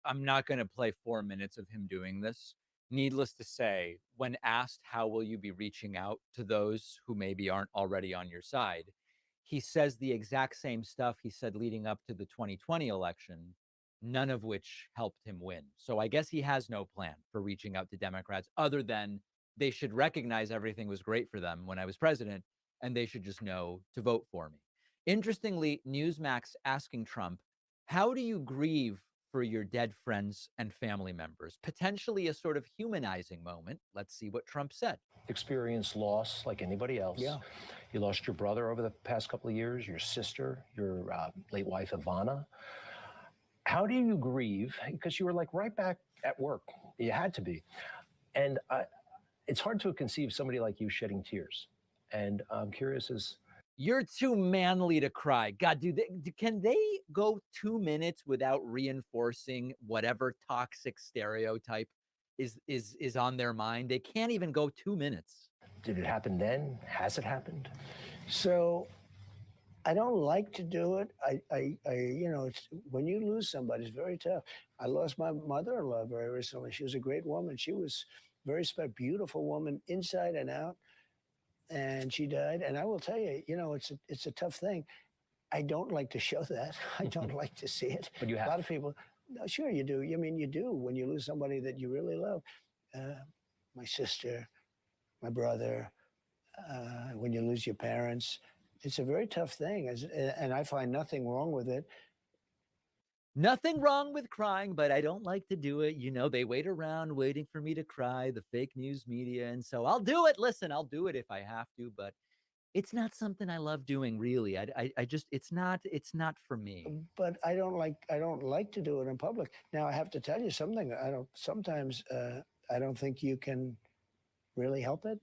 I'm not going to play 4 minutes of him doing this. Needless to say, when asked how will you be reaching out to those who maybe aren't already on your side, he says the exact same stuff he said leading up to the 2020 election, none of which helped him win. So I guess he has no plan for reaching out to Democrats other than they should recognize everything was great for them when I was president, and they should just know to vote for me. Interestingly, Newsmax asking Trump, how do you grieve for your dead friends and family members? Potentially a sort of humanizing moment. Let's see what Trump said. Experience loss like anybody else. Yeah. You lost your brother over the past couple of years, your sister, your late wife, Ivana. How do you grieve? Because you were like right back at work. You had to be. And it's hard to conceive somebody like you shedding tears. And I'm curious as... You're too manly to cry. God, can they go 2 minutes without reinforcing whatever toxic stereotype is on their mind? They can't even go 2 minutes. Did it happen then? Has it happened? So I don't like to do it. I you know, it's, when you lose somebody, it's very tough. I lost my mother-in-law very recently. She was a great woman. She was very beautiful woman inside and out. And she died. And I will tell you, you know, it's a tough thing. I don't like to show that. I don't like to see it. But you have. A lot of people, no, sure you do. I mean, you do when you lose somebody that you really love. My sister, my brother, when you lose your parents, it's a very tough thing. And I find nothing wrong with it. Nothing wrong with crying, but I don't like to do it. You know, they wait around waiting for me to cry, the fake news media. And so I'll do it. Listen, I'll do it if I have to, but it's not something I love doing, really. I just, it's not for me. But I don't like to do it in public. Now I have to tell you something. Sometimes I don't think you can really help it.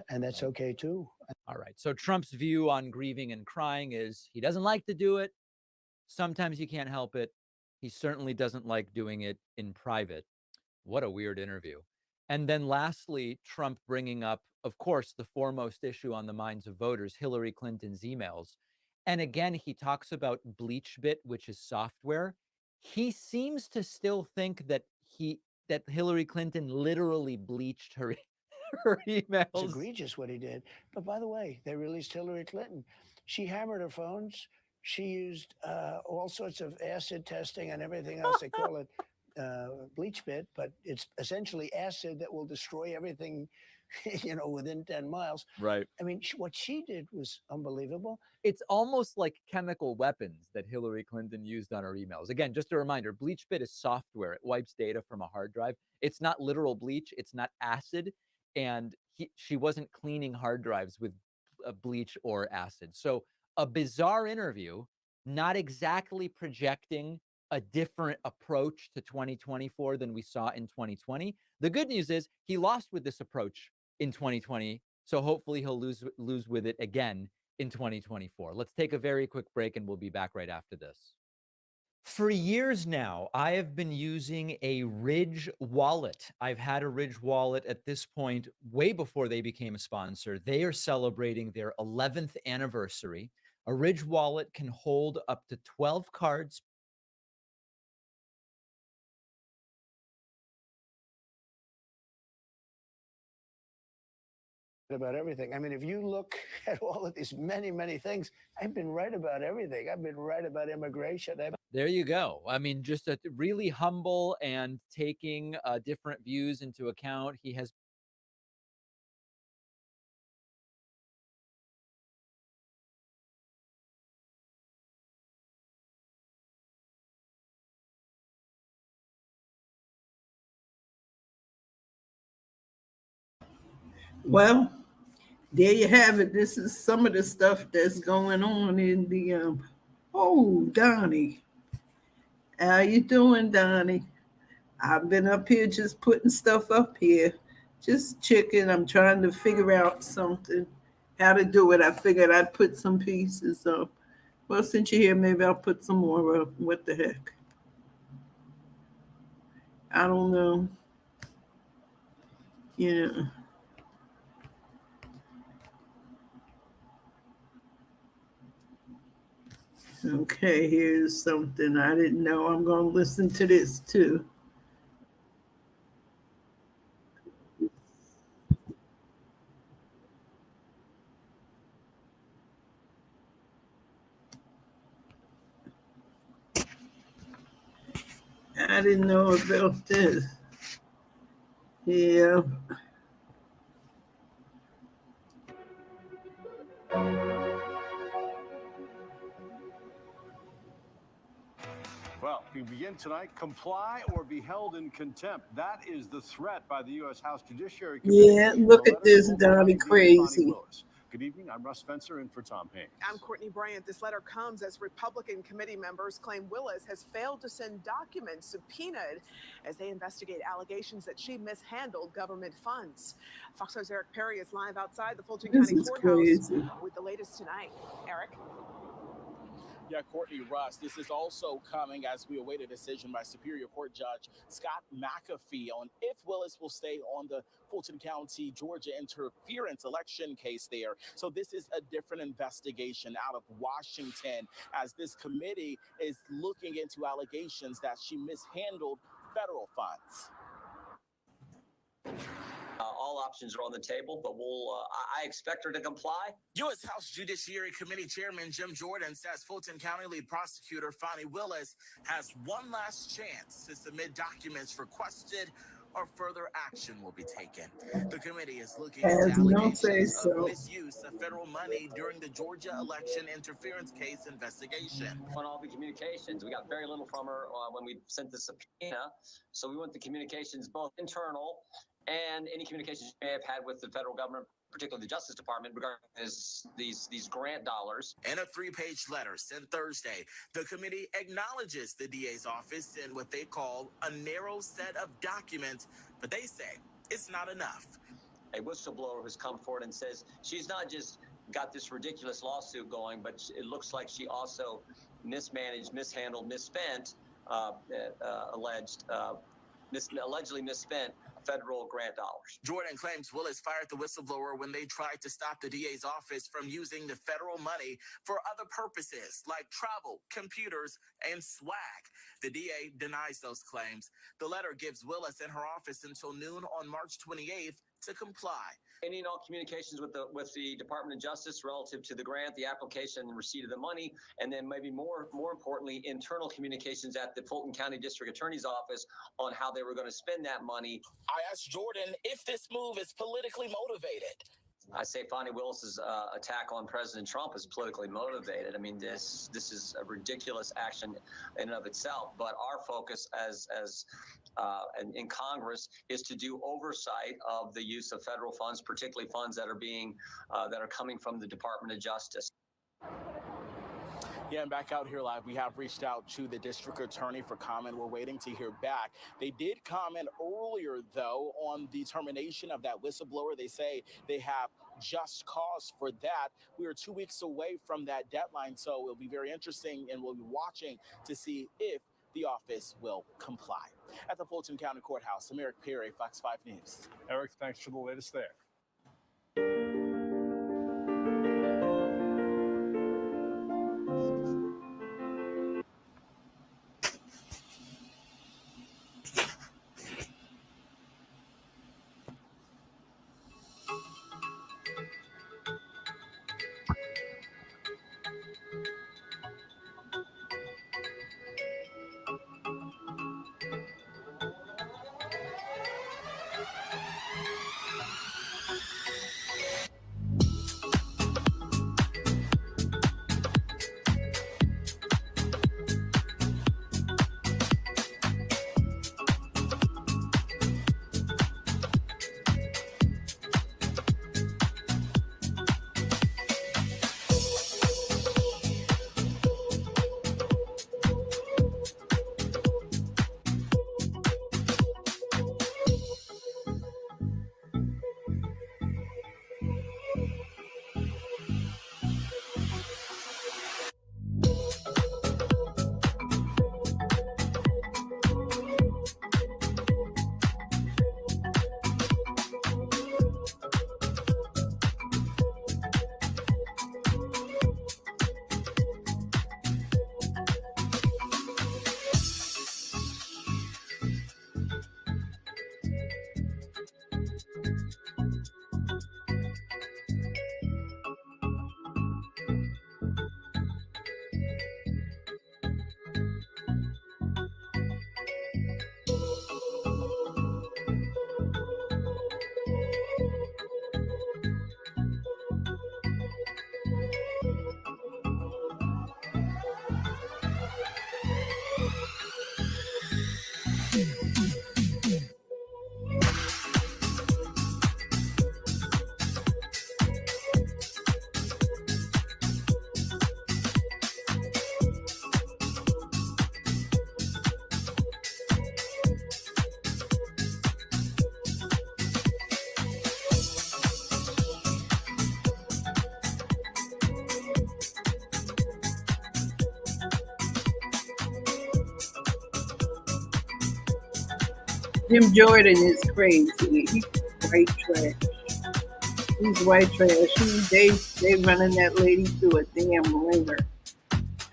And that's okay too. All right. So Trump's view on grieving and crying is he doesn't like to do it. Sometimes you can't help it. He certainly doesn't like doing it in private. What a weird interview. And then lastly, Trump bringing up, of course, the foremost issue on the minds of voters, Hillary Clinton's emails. And again, he talks about BleachBit, which is software. He seems to still think that Hillary Clinton literally bleached her her It's emails. egregious what he did. But by the way, they released Hillary Clinton. She hammered her phones. She used all sorts of acid testing and everything else. They call it bleach bit, but it's essentially acid that will destroy everything, within 10 miles. Right. I mean, what she did was unbelievable. It's almost like chemical weapons that Hillary Clinton used on her emails. Again, just a reminder, BleachBit is software. It wipes data from a hard drive. It's not literal bleach. It's not acid. And she wasn't cleaning hard drives with bleach or acid. So a bizarre interview, not exactly projecting a different approach to 2024 than we saw in 2020. The good news is he lost with this approach in 2020. So hopefully he'll lose with it again in 2024. Let's take a very quick break and we'll be back right after this. For years now, I have been using a Ridge wallet. I've had a Ridge wallet at this point way before they became a sponsor. They are celebrating their 11th anniversary. A Ridge wallet can hold up to 12 cards about everything. I mean, if you look at all of these many, many things, I've been right about everything. I've been right about immigration. There you go. I mean, just a really humble and taking different views into account. He has Well, there you have it. This is some of the stuff that's going on in the oh, Donnie. How you doing, Donnie? I've been up here just putting stuff up here. Just checking. I'm trying to figure out something, how to do it. I figured I'd put some pieces up. Well, since you're here, maybe I'll put some more up. What the heck? I don't know. Yeah. Okay, here's something I didn't know. I'm going to listen to this too. I didn't know about this. Yeah. Well, we begin tonight. Comply or be held in contempt. That is the threat by the U.S. House Judiciary Committee. Yeah, look at this, Donnie crazy. Good evening. I'm Russ Spencer in for Tom Haynes. I'm Courtney Bryant. This letter comes as Republican committee members claim Willis has failed to send documents subpoenaed as they investigate allegations that she mishandled government funds. Fox News' Eric Perry is live outside the Fulton This County is Courthouse crazy. with the latest tonight. Eric? Yeah, Courtney, Russ, this is also coming as we await a decision by Superior Court Judge Scott McAfee on if Willis will stay on the Fulton County, Georgia interference election case there. So this is a different investigation out of Washington as this committee is looking into allegations that she mishandled federal funds. All options are on the table, but I expect her to comply. U.S. House Judiciary Committee Chairman Jim Jordan says Fulton County lead prosecutor Fani Willis has one last chance to submit documents requested or further action will be taken. The committee is looking into allegations of misuse of federal money during the Georgia election interference case investigation. On all the communications, we got very little from her when we sent the subpoena, so we want the communications both internal and any communications you may have had with the federal government, particularly the Justice Department, regarding these grant dollars. In a 3-page letter sent Thursday, the committee acknowledges the DA's office in what they call a narrow set of documents, but they say it's not enough. A whistleblower has come forward and says she's not just got this ridiculous lawsuit going, but it looks like she also mismanaged, mishandled, misspent, allegedly misspent federal grant dollars. Jordan claims Willis fired the whistleblower when they tried to stop the DA's office from using the federal money for other purposes like travel, computers, and swag. The DA denies those claims. The letter gives Willis and her office until noon on March 28th to comply. Any and all communications with the Department of Justice relative to the grant, the application, and receipt of the money, and then maybe more importantly, internal communications at the Fulton County District Attorney's Office on how they were going to spend that money. I asked Jordan if this move is politically motivated. I say Fonnie Willis's attack on President Trump is politically motivated. I mean, this is a ridiculous action in and of itself. But our focus in Congress is to do oversight of the use of federal funds, particularly funds that are coming from the Department of Justice. Yeah, and back out here live, we have reached out to the district attorney for comment. We're waiting to hear back. They did comment earlier, though, on the termination of that whistleblower. They say they have just cause for that. We are 2 weeks away from that deadline, so it'll be very interesting, and we'll be watching to see if the office will comply. At the Fulton County Courthouse, I'm Eric Perry, Fox 5 News. Eric, thanks for the latest there. Jim Jordan is crazy. He's white trash. He's white trash. They running that lady through a damn ringer.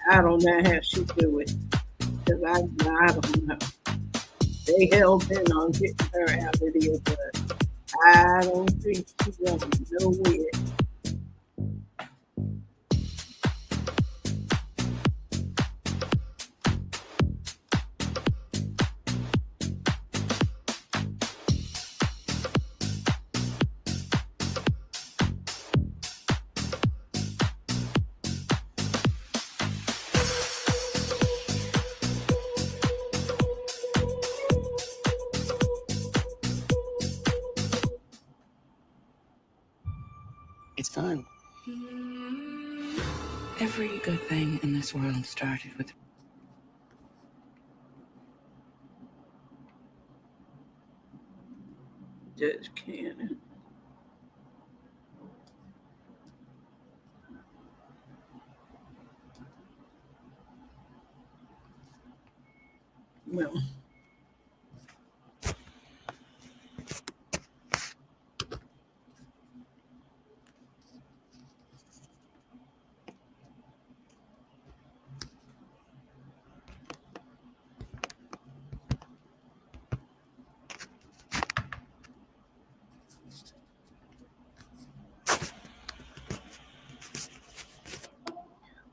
I don't know how she do it. Cause I don't know. They held in on getting her out of there, but I don't think she's going nowhere. It's time. Every good thing in this world started with Judge Cannon. Well,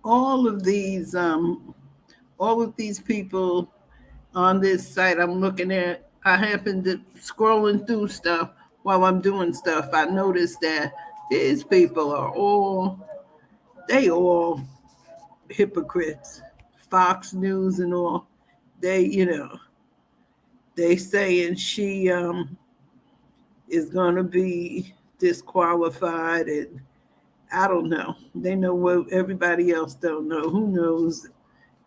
all of these people on this site I'm looking at, I happen to scrolling through stuff while I'm doing stuff. I noticed that these people are all hypocrites. Fox News and all. They saying she is gonna be disqualified, and I don't know. They know what everybody else don't know. Who knows?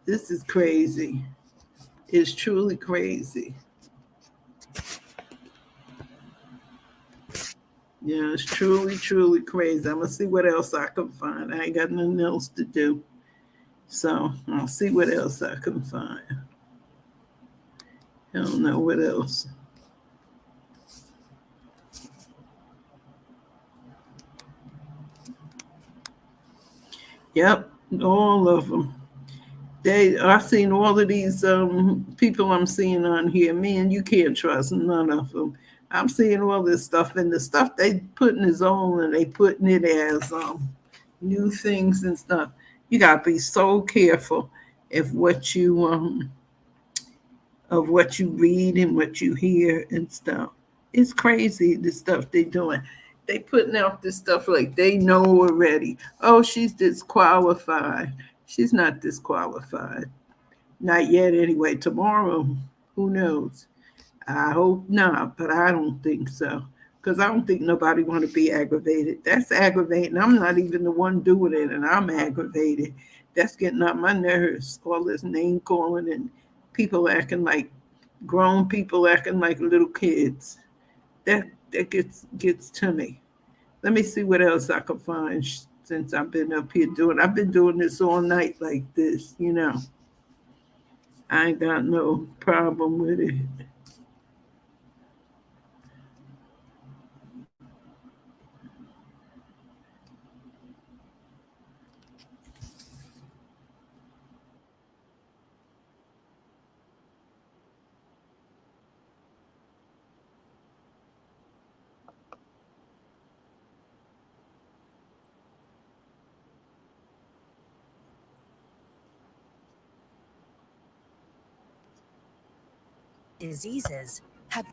This is crazy. It's truly crazy. Yeah, it's truly, truly crazy. I'm gonna see what else I can find. I ain't got nothing else to do. So I'll see what else I can find. I don't know what else. Yep, all of them. I've seen all of these people I'm seeing on here. Man, you can't trust none of them. I'm seeing all this stuff, and the stuff they putting is old, and they putting it as new things and stuff. You gotta be so careful of what you read and what you hear and stuff. It's crazy the stuff they doing. They putting out this stuff like they know already. Oh, she's disqualified. She's not disqualified. Not yet anyway. Tomorrow, who knows? I hope not, but I don't think so. Because I don't think nobody want to be aggravated. That's aggravating. I'm not even the one doing it, and I'm aggravated. That's getting on my nerves. All this name calling and people acting like grown people acting like little kids. That gets to me. Let me see what else I can find since I've been up here doing. I've been doing this all night like this. I ain't got no problem with it. Diseases have.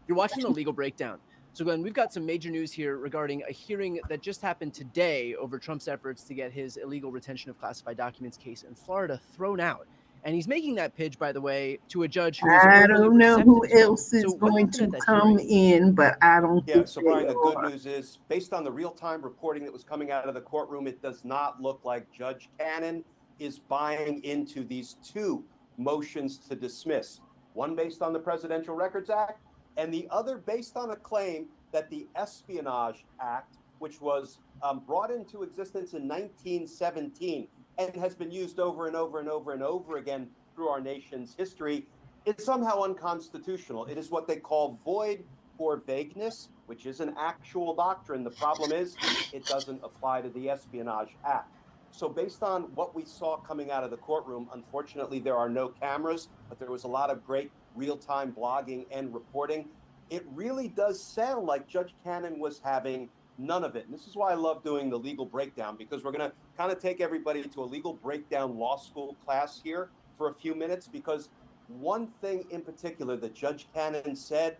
You're watching the legal breakdown. So, Glenn, we've got some major news here regarding a hearing that just happened today over Trump's efforts to get his illegal retention of classified documents case in Florida thrown out. And he's making that pitch, by the way, to a judge who is I overly don't know who receptive to him. else is So what going happened to at that come hearing? in, but I don't Yeah, think so they Brian, the good are. news is based on the real-time reporting that was coming out of the courtroom, it does not look like Judge Cannon is buying into these two motions to dismiss, one based on the Presidential Records Act and the other based on a claim that the Espionage Act, which was brought into existence in 1917 and has been used over and over and over and over again through our nation's history, is somehow unconstitutional. It is what they call void for vagueness, which is an actual doctrine. The problem is it doesn't apply to the Espionage Act. So based on what we saw coming out of the courtroom, unfortunately, there are no cameras, but there was a lot of great real-time blogging and reporting. It really does sound like Judge Cannon was having none of it. And this is why I love doing the legal breakdown, because we're going to kind of take everybody to a legal breakdown law school class here for a few minutes, because one thing in particular that Judge Cannon said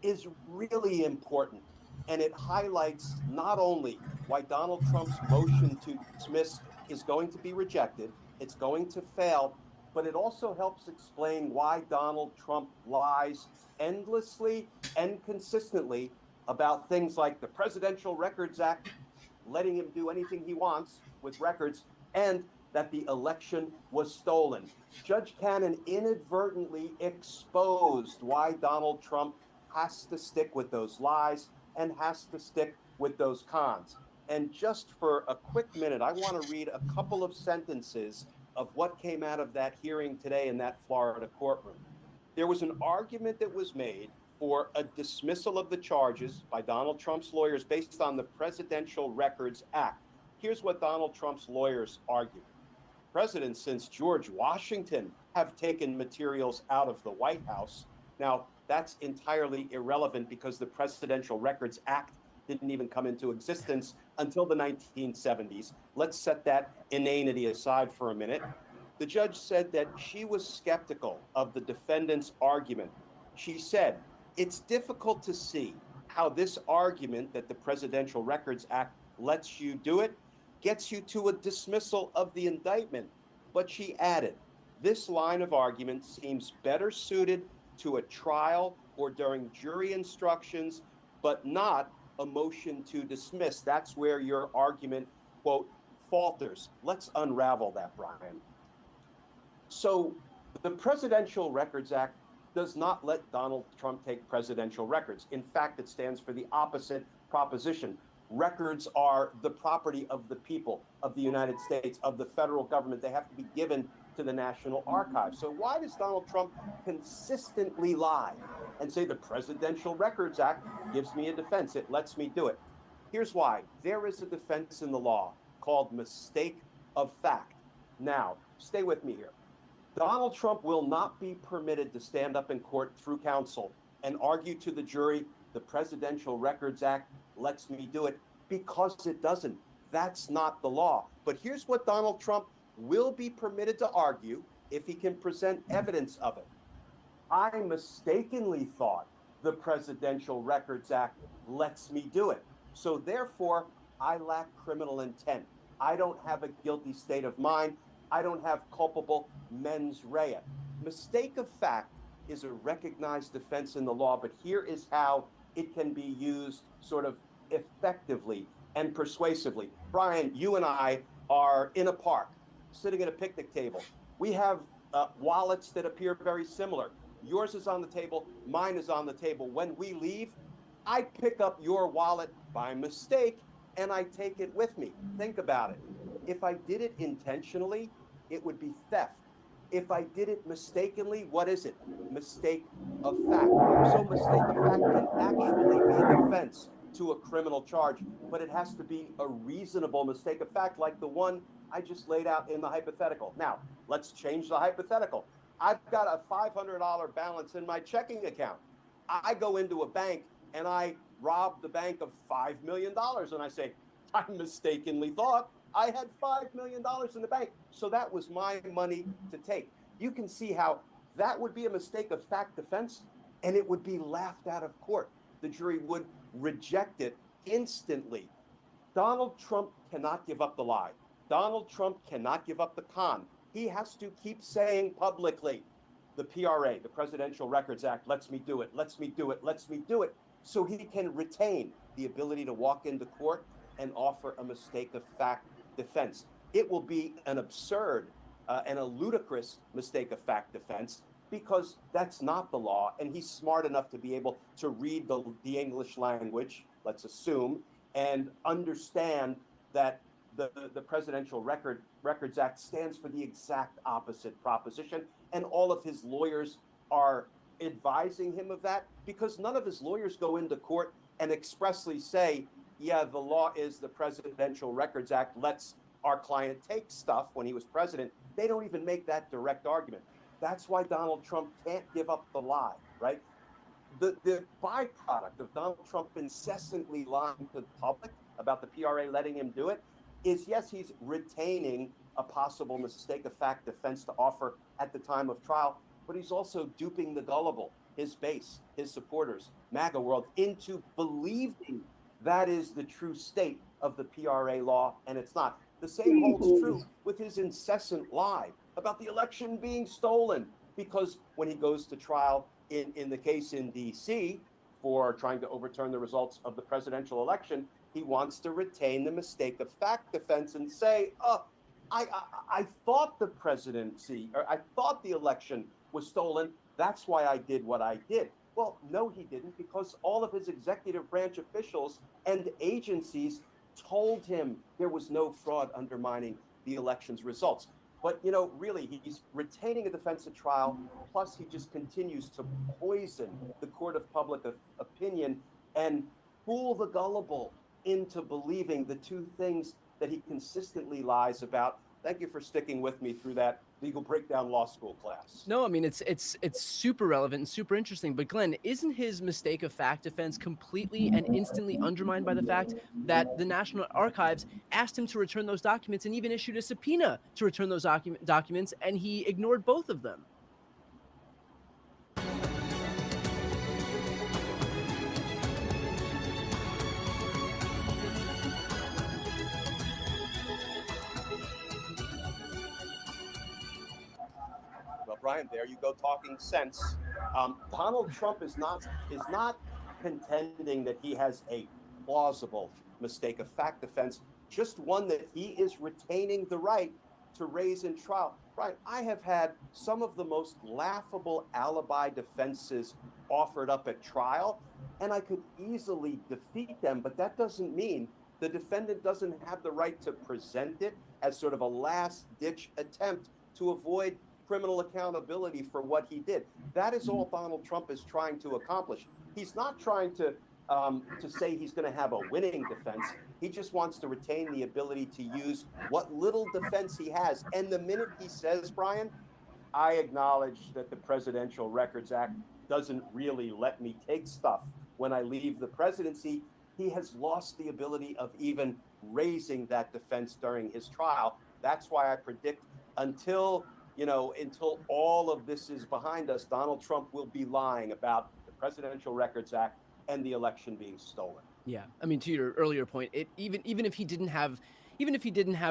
is really important. And it highlights not only why Donald Trump's motion to dismiss is going to be rejected, it's going to fail, but it also helps explain why Donald Trump lies endlessly and consistently about things like the Presidential Records Act, letting him do anything he wants with records, and that the election was stolen. Judge Cannon inadvertently exposed why Donald Trump has to stick with those lies and has to stick with those cons. And just for a quick minute, I want to read a couple of sentences of what came out of that hearing today in that Florida courtroom. There was an argument that was made for a dismissal of the charges by Donald Trump's lawyers based on the Presidential Records Act. Here's what Donald Trump's lawyers argued. Presidents since George Washington have taken materials out of the White House. Now, that's entirely irrelevant because the Presidential Records Act didn't even come into existence until the 1970s. Let's set that inanity aside for a minute. The judge said that she was skeptical of the defendant's argument. She said, it's difficult to see how this argument that the Presidential Records Act lets you do it gets you to a dismissal of the indictment. But she added, this line of argument seems better suited to a trial or during jury instructions, but not a motion to dismiss. That's where your argument, quote, falters. Let's unravel that, Brian. So the Presidential Records Act does not let Donald Trump take presidential records. In fact, it stands for the opposite proposition. Records are the property of the people of the United States, of the federal government. They have to be given to the National Archives. So why does Donald Trump consistently lie and say the Presidential Records Act gives me a defense? It lets me do it. Here's why. There is a defense in the law called mistake of fact. Now, stay with me here. Donald Trump will not be permitted to stand up in court through counsel and argue to the jury, the Presidential Records Act lets me do it, because it doesn't. That's not the law. But here's what Donald Trump will be permitted to argue if he can present evidence of it. I mistakenly thought the Presidential Records Act lets me do it. So therefore, I lack criminal intent. I don't have a guilty state of mind. I don't have culpable mens rea. Mistake of fact is a recognized defense in the law, but here is how it can be used sort of effectively and persuasively. Brian, you and I are in a park, sitting at a picnic table. We have wallets that appear very similar. Yours is on the table, mine is on the table. When we leave, I pick up your wallet by mistake and I take it with me. Think about it. If I did it intentionally, it would be theft. If I did it mistakenly, what is it? Mistake of fact. So mistake of fact can actually be a defense to a criminal charge, but it has to be a reasonable mistake of fact, like the one I just laid out in the hypothetical. Now, let's change the hypothetical. I've got a $500 balance in my checking account. I go into a bank and I rob the bank of $5 million, and I say, I mistakenly thought I had $5 million in the bank. So that was my money to take. You can see how that would be a mistake of fact defense, and it would be laughed out of court. The jury would reject it instantly. Donald Trump cannot give up the lie. Donald Trump cannot give up the con. He has to keep saying publicly, the PRA, the Presidential Records Act, lets me do it, lets me do it, lets me do it, so he can retain the ability to walk into court and offer a mistake of fact defense. It will be an absurd and a ludicrous mistake of fact defense, because that's not the law, and he's smart enough to be able to read the English language, let's assume, and understand that the Presidential Records Act stands for the exact opposite proposition, and all of his lawyers are advising him of that, because none of his lawyers go into court and expressly say, yeah, the law is the Presidential Records Act lets our client take stuff when he was president. They don't even make that direct argument. That's why Donald Trump can't give up the lie, right? The byproduct of Donald Trump incessantly lying to the public about the PRA letting him do it is, yes, he's retaining a possible mistake of fact defense to offer at the time of trial, but he's also duping the gullible, his base, his supporters, MAGA world, into believing that is the true state of the PRA law, and it's not. The same holds true with his incessant lie about the election being stolen, because when he goes to trial in the case in D.C. for trying to overturn the results of the presidential election, he wants to retain the mistake of fact defense and say, oh, I thought the presidency, or I thought the election was stolen. That's why I did what I did. Well, no, he didn't, because all of his executive branch officials and agencies told him there was no fraud undermining the election's results. But, you know, really, he's retaining a defense at trial, plus he just continues to poison the court of public opinion and fool the gullible into believing the two things that he consistently lies about. Thank you for sticking with me through that legal breakdown law school class. No, I mean it's super relevant and super interesting. But Glenn, isn't his mistake of fact defense completely and instantly undermined by the fact that the National Archives asked him to return those documents and even issued a subpoena to return those documents, and he ignored both of them? Well, Brian, there you go talking sense. Donald Trump is not contending that he has a plausible mistake of fact defense, just one that he is retaining the right to raise in trial. Brian, I have had some of the most laughable alibi defenses offered up at trial, and I could easily defeat them, but that doesn't mean the defendant doesn't have the right to present it as sort of a last-ditch attempt to avoid criminal accountability for what he did. That is all Donald Trump is trying to accomplish. He's not trying to say he's going to have a winning defense. He just wants to retain the ability to use what little defense he has. And the minute he says, Brian, I acknowledge that the Presidential Records Act doesn't really let me take stuff when I leave the presidency, he has lost the ability of even raising that defense during his trial. That's why I predict until all of this is behind us, Donald Trump will be lying about the Presidential Records Act and the election being stolen. Yeah, I mean, to your earlier point, even if he didn't have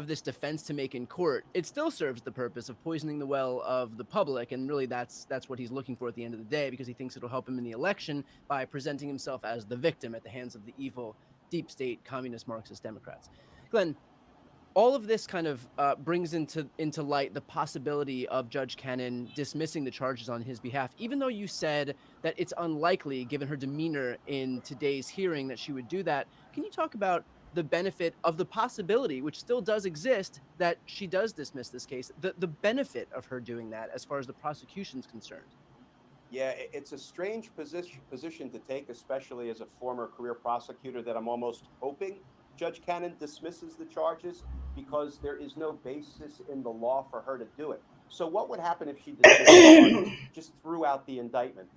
this defense to make in court, it still serves the purpose of poisoning the well of the public, and really that's what he's looking for at the end of the day, because he thinks it'll help him in the election by presenting himself as the victim at the hands of the evil deep state communist Marxist Democrats. Glenn, all of this kind of brings into light the possibility of Judge Cannon dismissing the charges on his behalf, even though you said that it's unlikely, given her demeanor in today's hearing, that she would do that. Can you talk about the benefit of the possibility, which still does exist, that she does dismiss this case, the benefit of her doing that as far as the prosecution's concerned? Yeah, it's a strange position to take, especially as a former career prosecutor, that I'm almost hoping Judge Cannon dismisses the charges because there is no basis in the law for her to do it. So what would happen if she dismissed the charges, just threw out the indictment?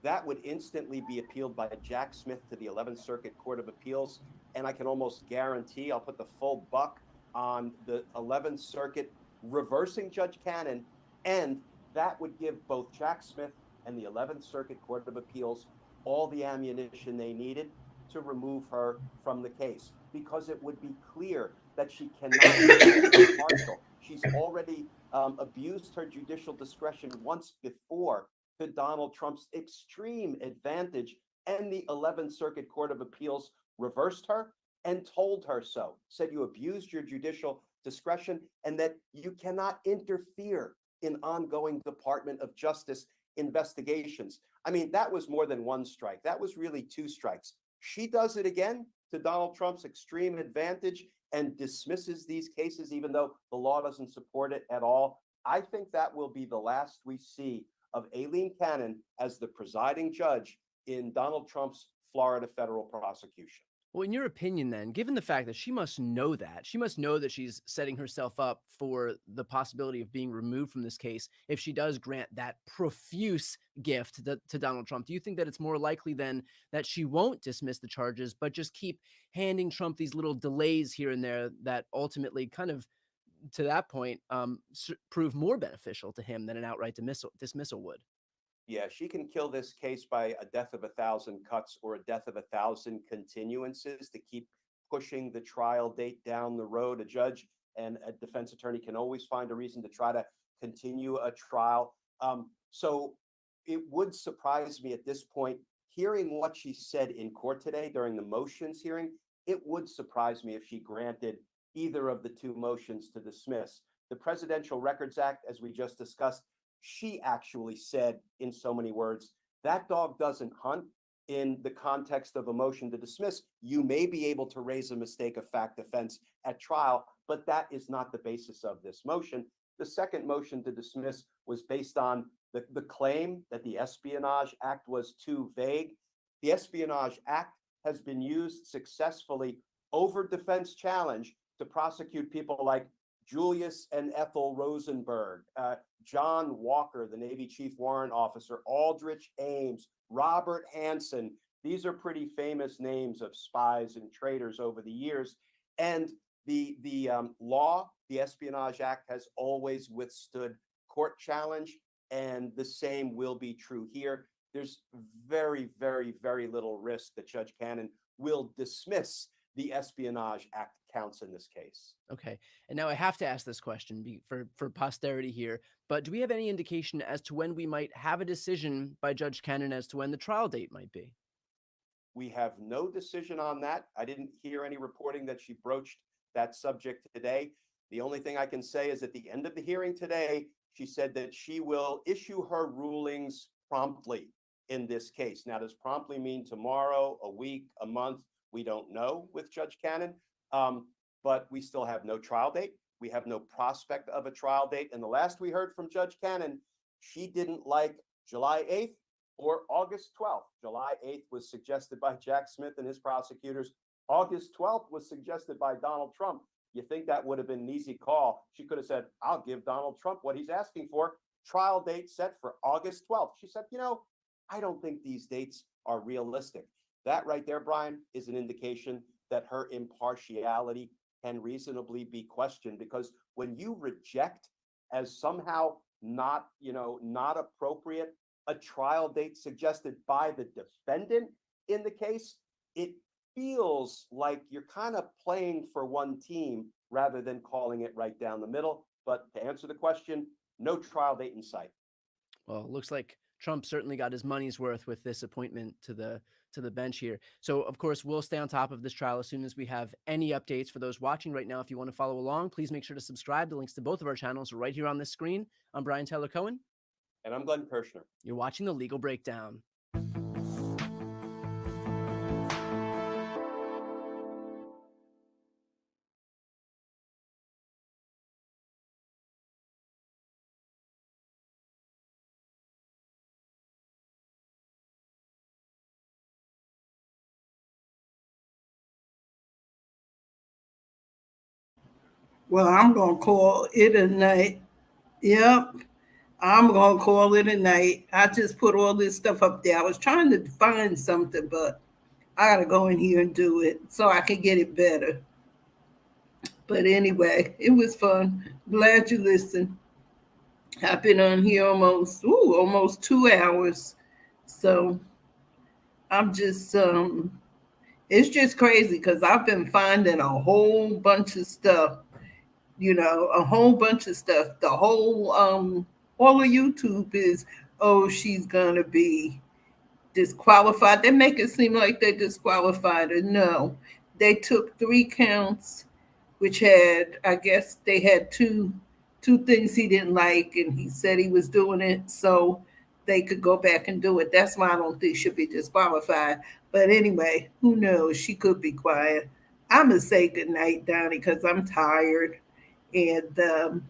That would instantly be appealed by Jack Smith to the 11th Circuit Court of Appeals, and I can almost guarantee I'll put the full buck on the 11th Circuit reversing Judge Cannon, and that would give both Jack Smith and the 11th Circuit Court of Appeals all the ammunition they needed to remove her from the case, because it would be clear that she cannot be impartial. She's already abused her judicial discretion once before to Donald Trump's extreme advantage, and the 11th Circuit Court of Appeals reversed her and told her so, said you abused your judicial discretion and that you cannot interfere in ongoing Department of Justice investigations. I mean, that was more than one strike. That was really two strikes. She does it again to Donald Trump's extreme advantage and dismisses these cases, even though the law doesn't support it at all. I think that will be the last we see of Aileen Cannon as the presiding judge in Donald Trump's Florida federal prosecution. Well, in your opinion, then, given the fact that she must know that she's setting herself up for the possibility of being removed from this case if she does grant that profuse gift to Donald Trump, do you think that it's more likely then that she won't dismiss the charges, but just keep handing Trump these little delays here and there that ultimately kind of, to that point, prove more beneficial to him than an outright dismissal would? Yeah, she can kill this case by a death of 1,000 cuts or a death of 1,000 continuances to keep pushing the trial date down the road. A judge and a defense attorney can always find a reason to try to continue a trial. So it would surprise me at this point, hearing what she said in court today during the motions hearing, it would surprise me if she granted either of the two motions to dismiss. The Presidential Records Act, as we just discussed, she actually said in so many words, that dog doesn't hunt. In the context of a motion to dismiss, you may be able to raise a mistake of fact defense at trial, but that is not the basis of this motion. The second motion to dismiss was based on the claim that the Espionage Act was too vague. The Espionage Act has been used successfully over defense challenge to prosecute people like Julius and Ethel Rosenberg, John Walker, the Navy Chief Warrant Officer, Aldrich Ames, Robert Hansen. These are pretty famous names of spies and traitors over the years. And the law, the Espionage Act, has always withstood court challenge, and the same will be true here. There's very, very, very little risk that Judge Cannon will dismiss the Espionage Act counts in this case. Okay. And now I have to ask this question for posterity here, but do we have any indication as to when we might have a decision by Judge Cannon as to when the trial date might be? We have no decision on that. I didn't hear any reporting that she broached that subject today. The only thing I can say is at the end of the hearing today, she said that she will issue her rulings promptly in this case. Now, does promptly mean tomorrow, a week, a month? We don't know with Judge Cannon, but we still have no trial date. We have no prospect of a trial date. And the last we heard from Judge Cannon, she didn't like July 8th or August 12th. July 8th was suggested by Jack Smith and his prosecutors. August 12th was suggested by Donald Trump. You think that would have been an easy call? She could have said, I'll give Donald Trump what he's asking for. Trial date set for August 12th. She said, I don't think these dates are realistic. That right there, Brian, is an indication that her impartiality can reasonably be questioned, because when you reject as somehow not appropriate a trial date suggested by the defendant in the case, it feels like you're kind of playing for one team rather than calling it right down the middle. But to answer the question, no trial date in sight. Well, it looks like Trump certainly got his money's worth with this appointment to the bench here. So, of course, we'll stay on top of this trial as soon as we have any updates. For those watching right now, if you want to follow along, please make sure to subscribe. The links to both of our channels are right here on this screen. I'm Brian Taylor Cohen. And I'm Glenn Kirshner. You're watching The Legal Breakdown. Well, I'm going to call it a night. Yep. I'm going to call it a night. I just put all this stuff up there. I was trying to find something, but I got to go in here and do it so I can get it better. But anyway, it was fun. Glad you listened. I've been on here almost 2 hours. So I'm just, it's just crazy because I've been finding a whole bunch of stuff, a whole bunch of stuff. The whole, all of YouTube is, she's going to be disqualified. They make it seem like they disqualified her. No, they took 3 counts, which had, I guess they had two things he didn't like, and he said he was doing it so they could go back and do it. That's why I don't think she'll be disqualified. But anyway, who knows? She could be quiet. I'm going to say goodnight, Donnie, because I'm tired and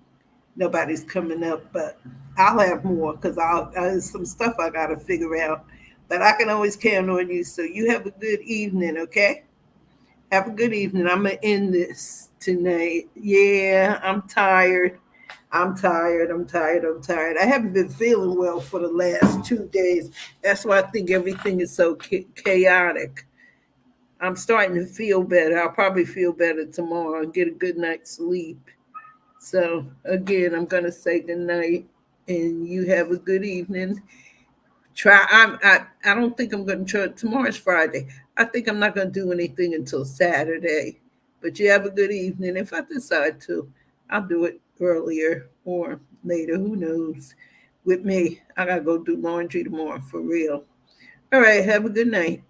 nobody's coming up. But I'll have more because there's some stuff I got to figure out. But I can always count on you. So you have a good evening, okay? Have a good evening. I'm going to end this tonight. Yeah, I'm tired. I haven't been feeling well for the last 2 days. That's why I think everything is so chaotic. I'm starting to feel better. I'll probably feel better tomorrow and get a good night's sleep. So, again, I'm going to say good night, and you have a good evening. I don't think I'm going to try. Tomorrow's Friday. I think I'm not going to do anything until Saturday. But you have a good evening. If I decide to, I'll do it earlier or later. Who knows? With me, I got to go do laundry tomorrow for real. All right. Have a good night.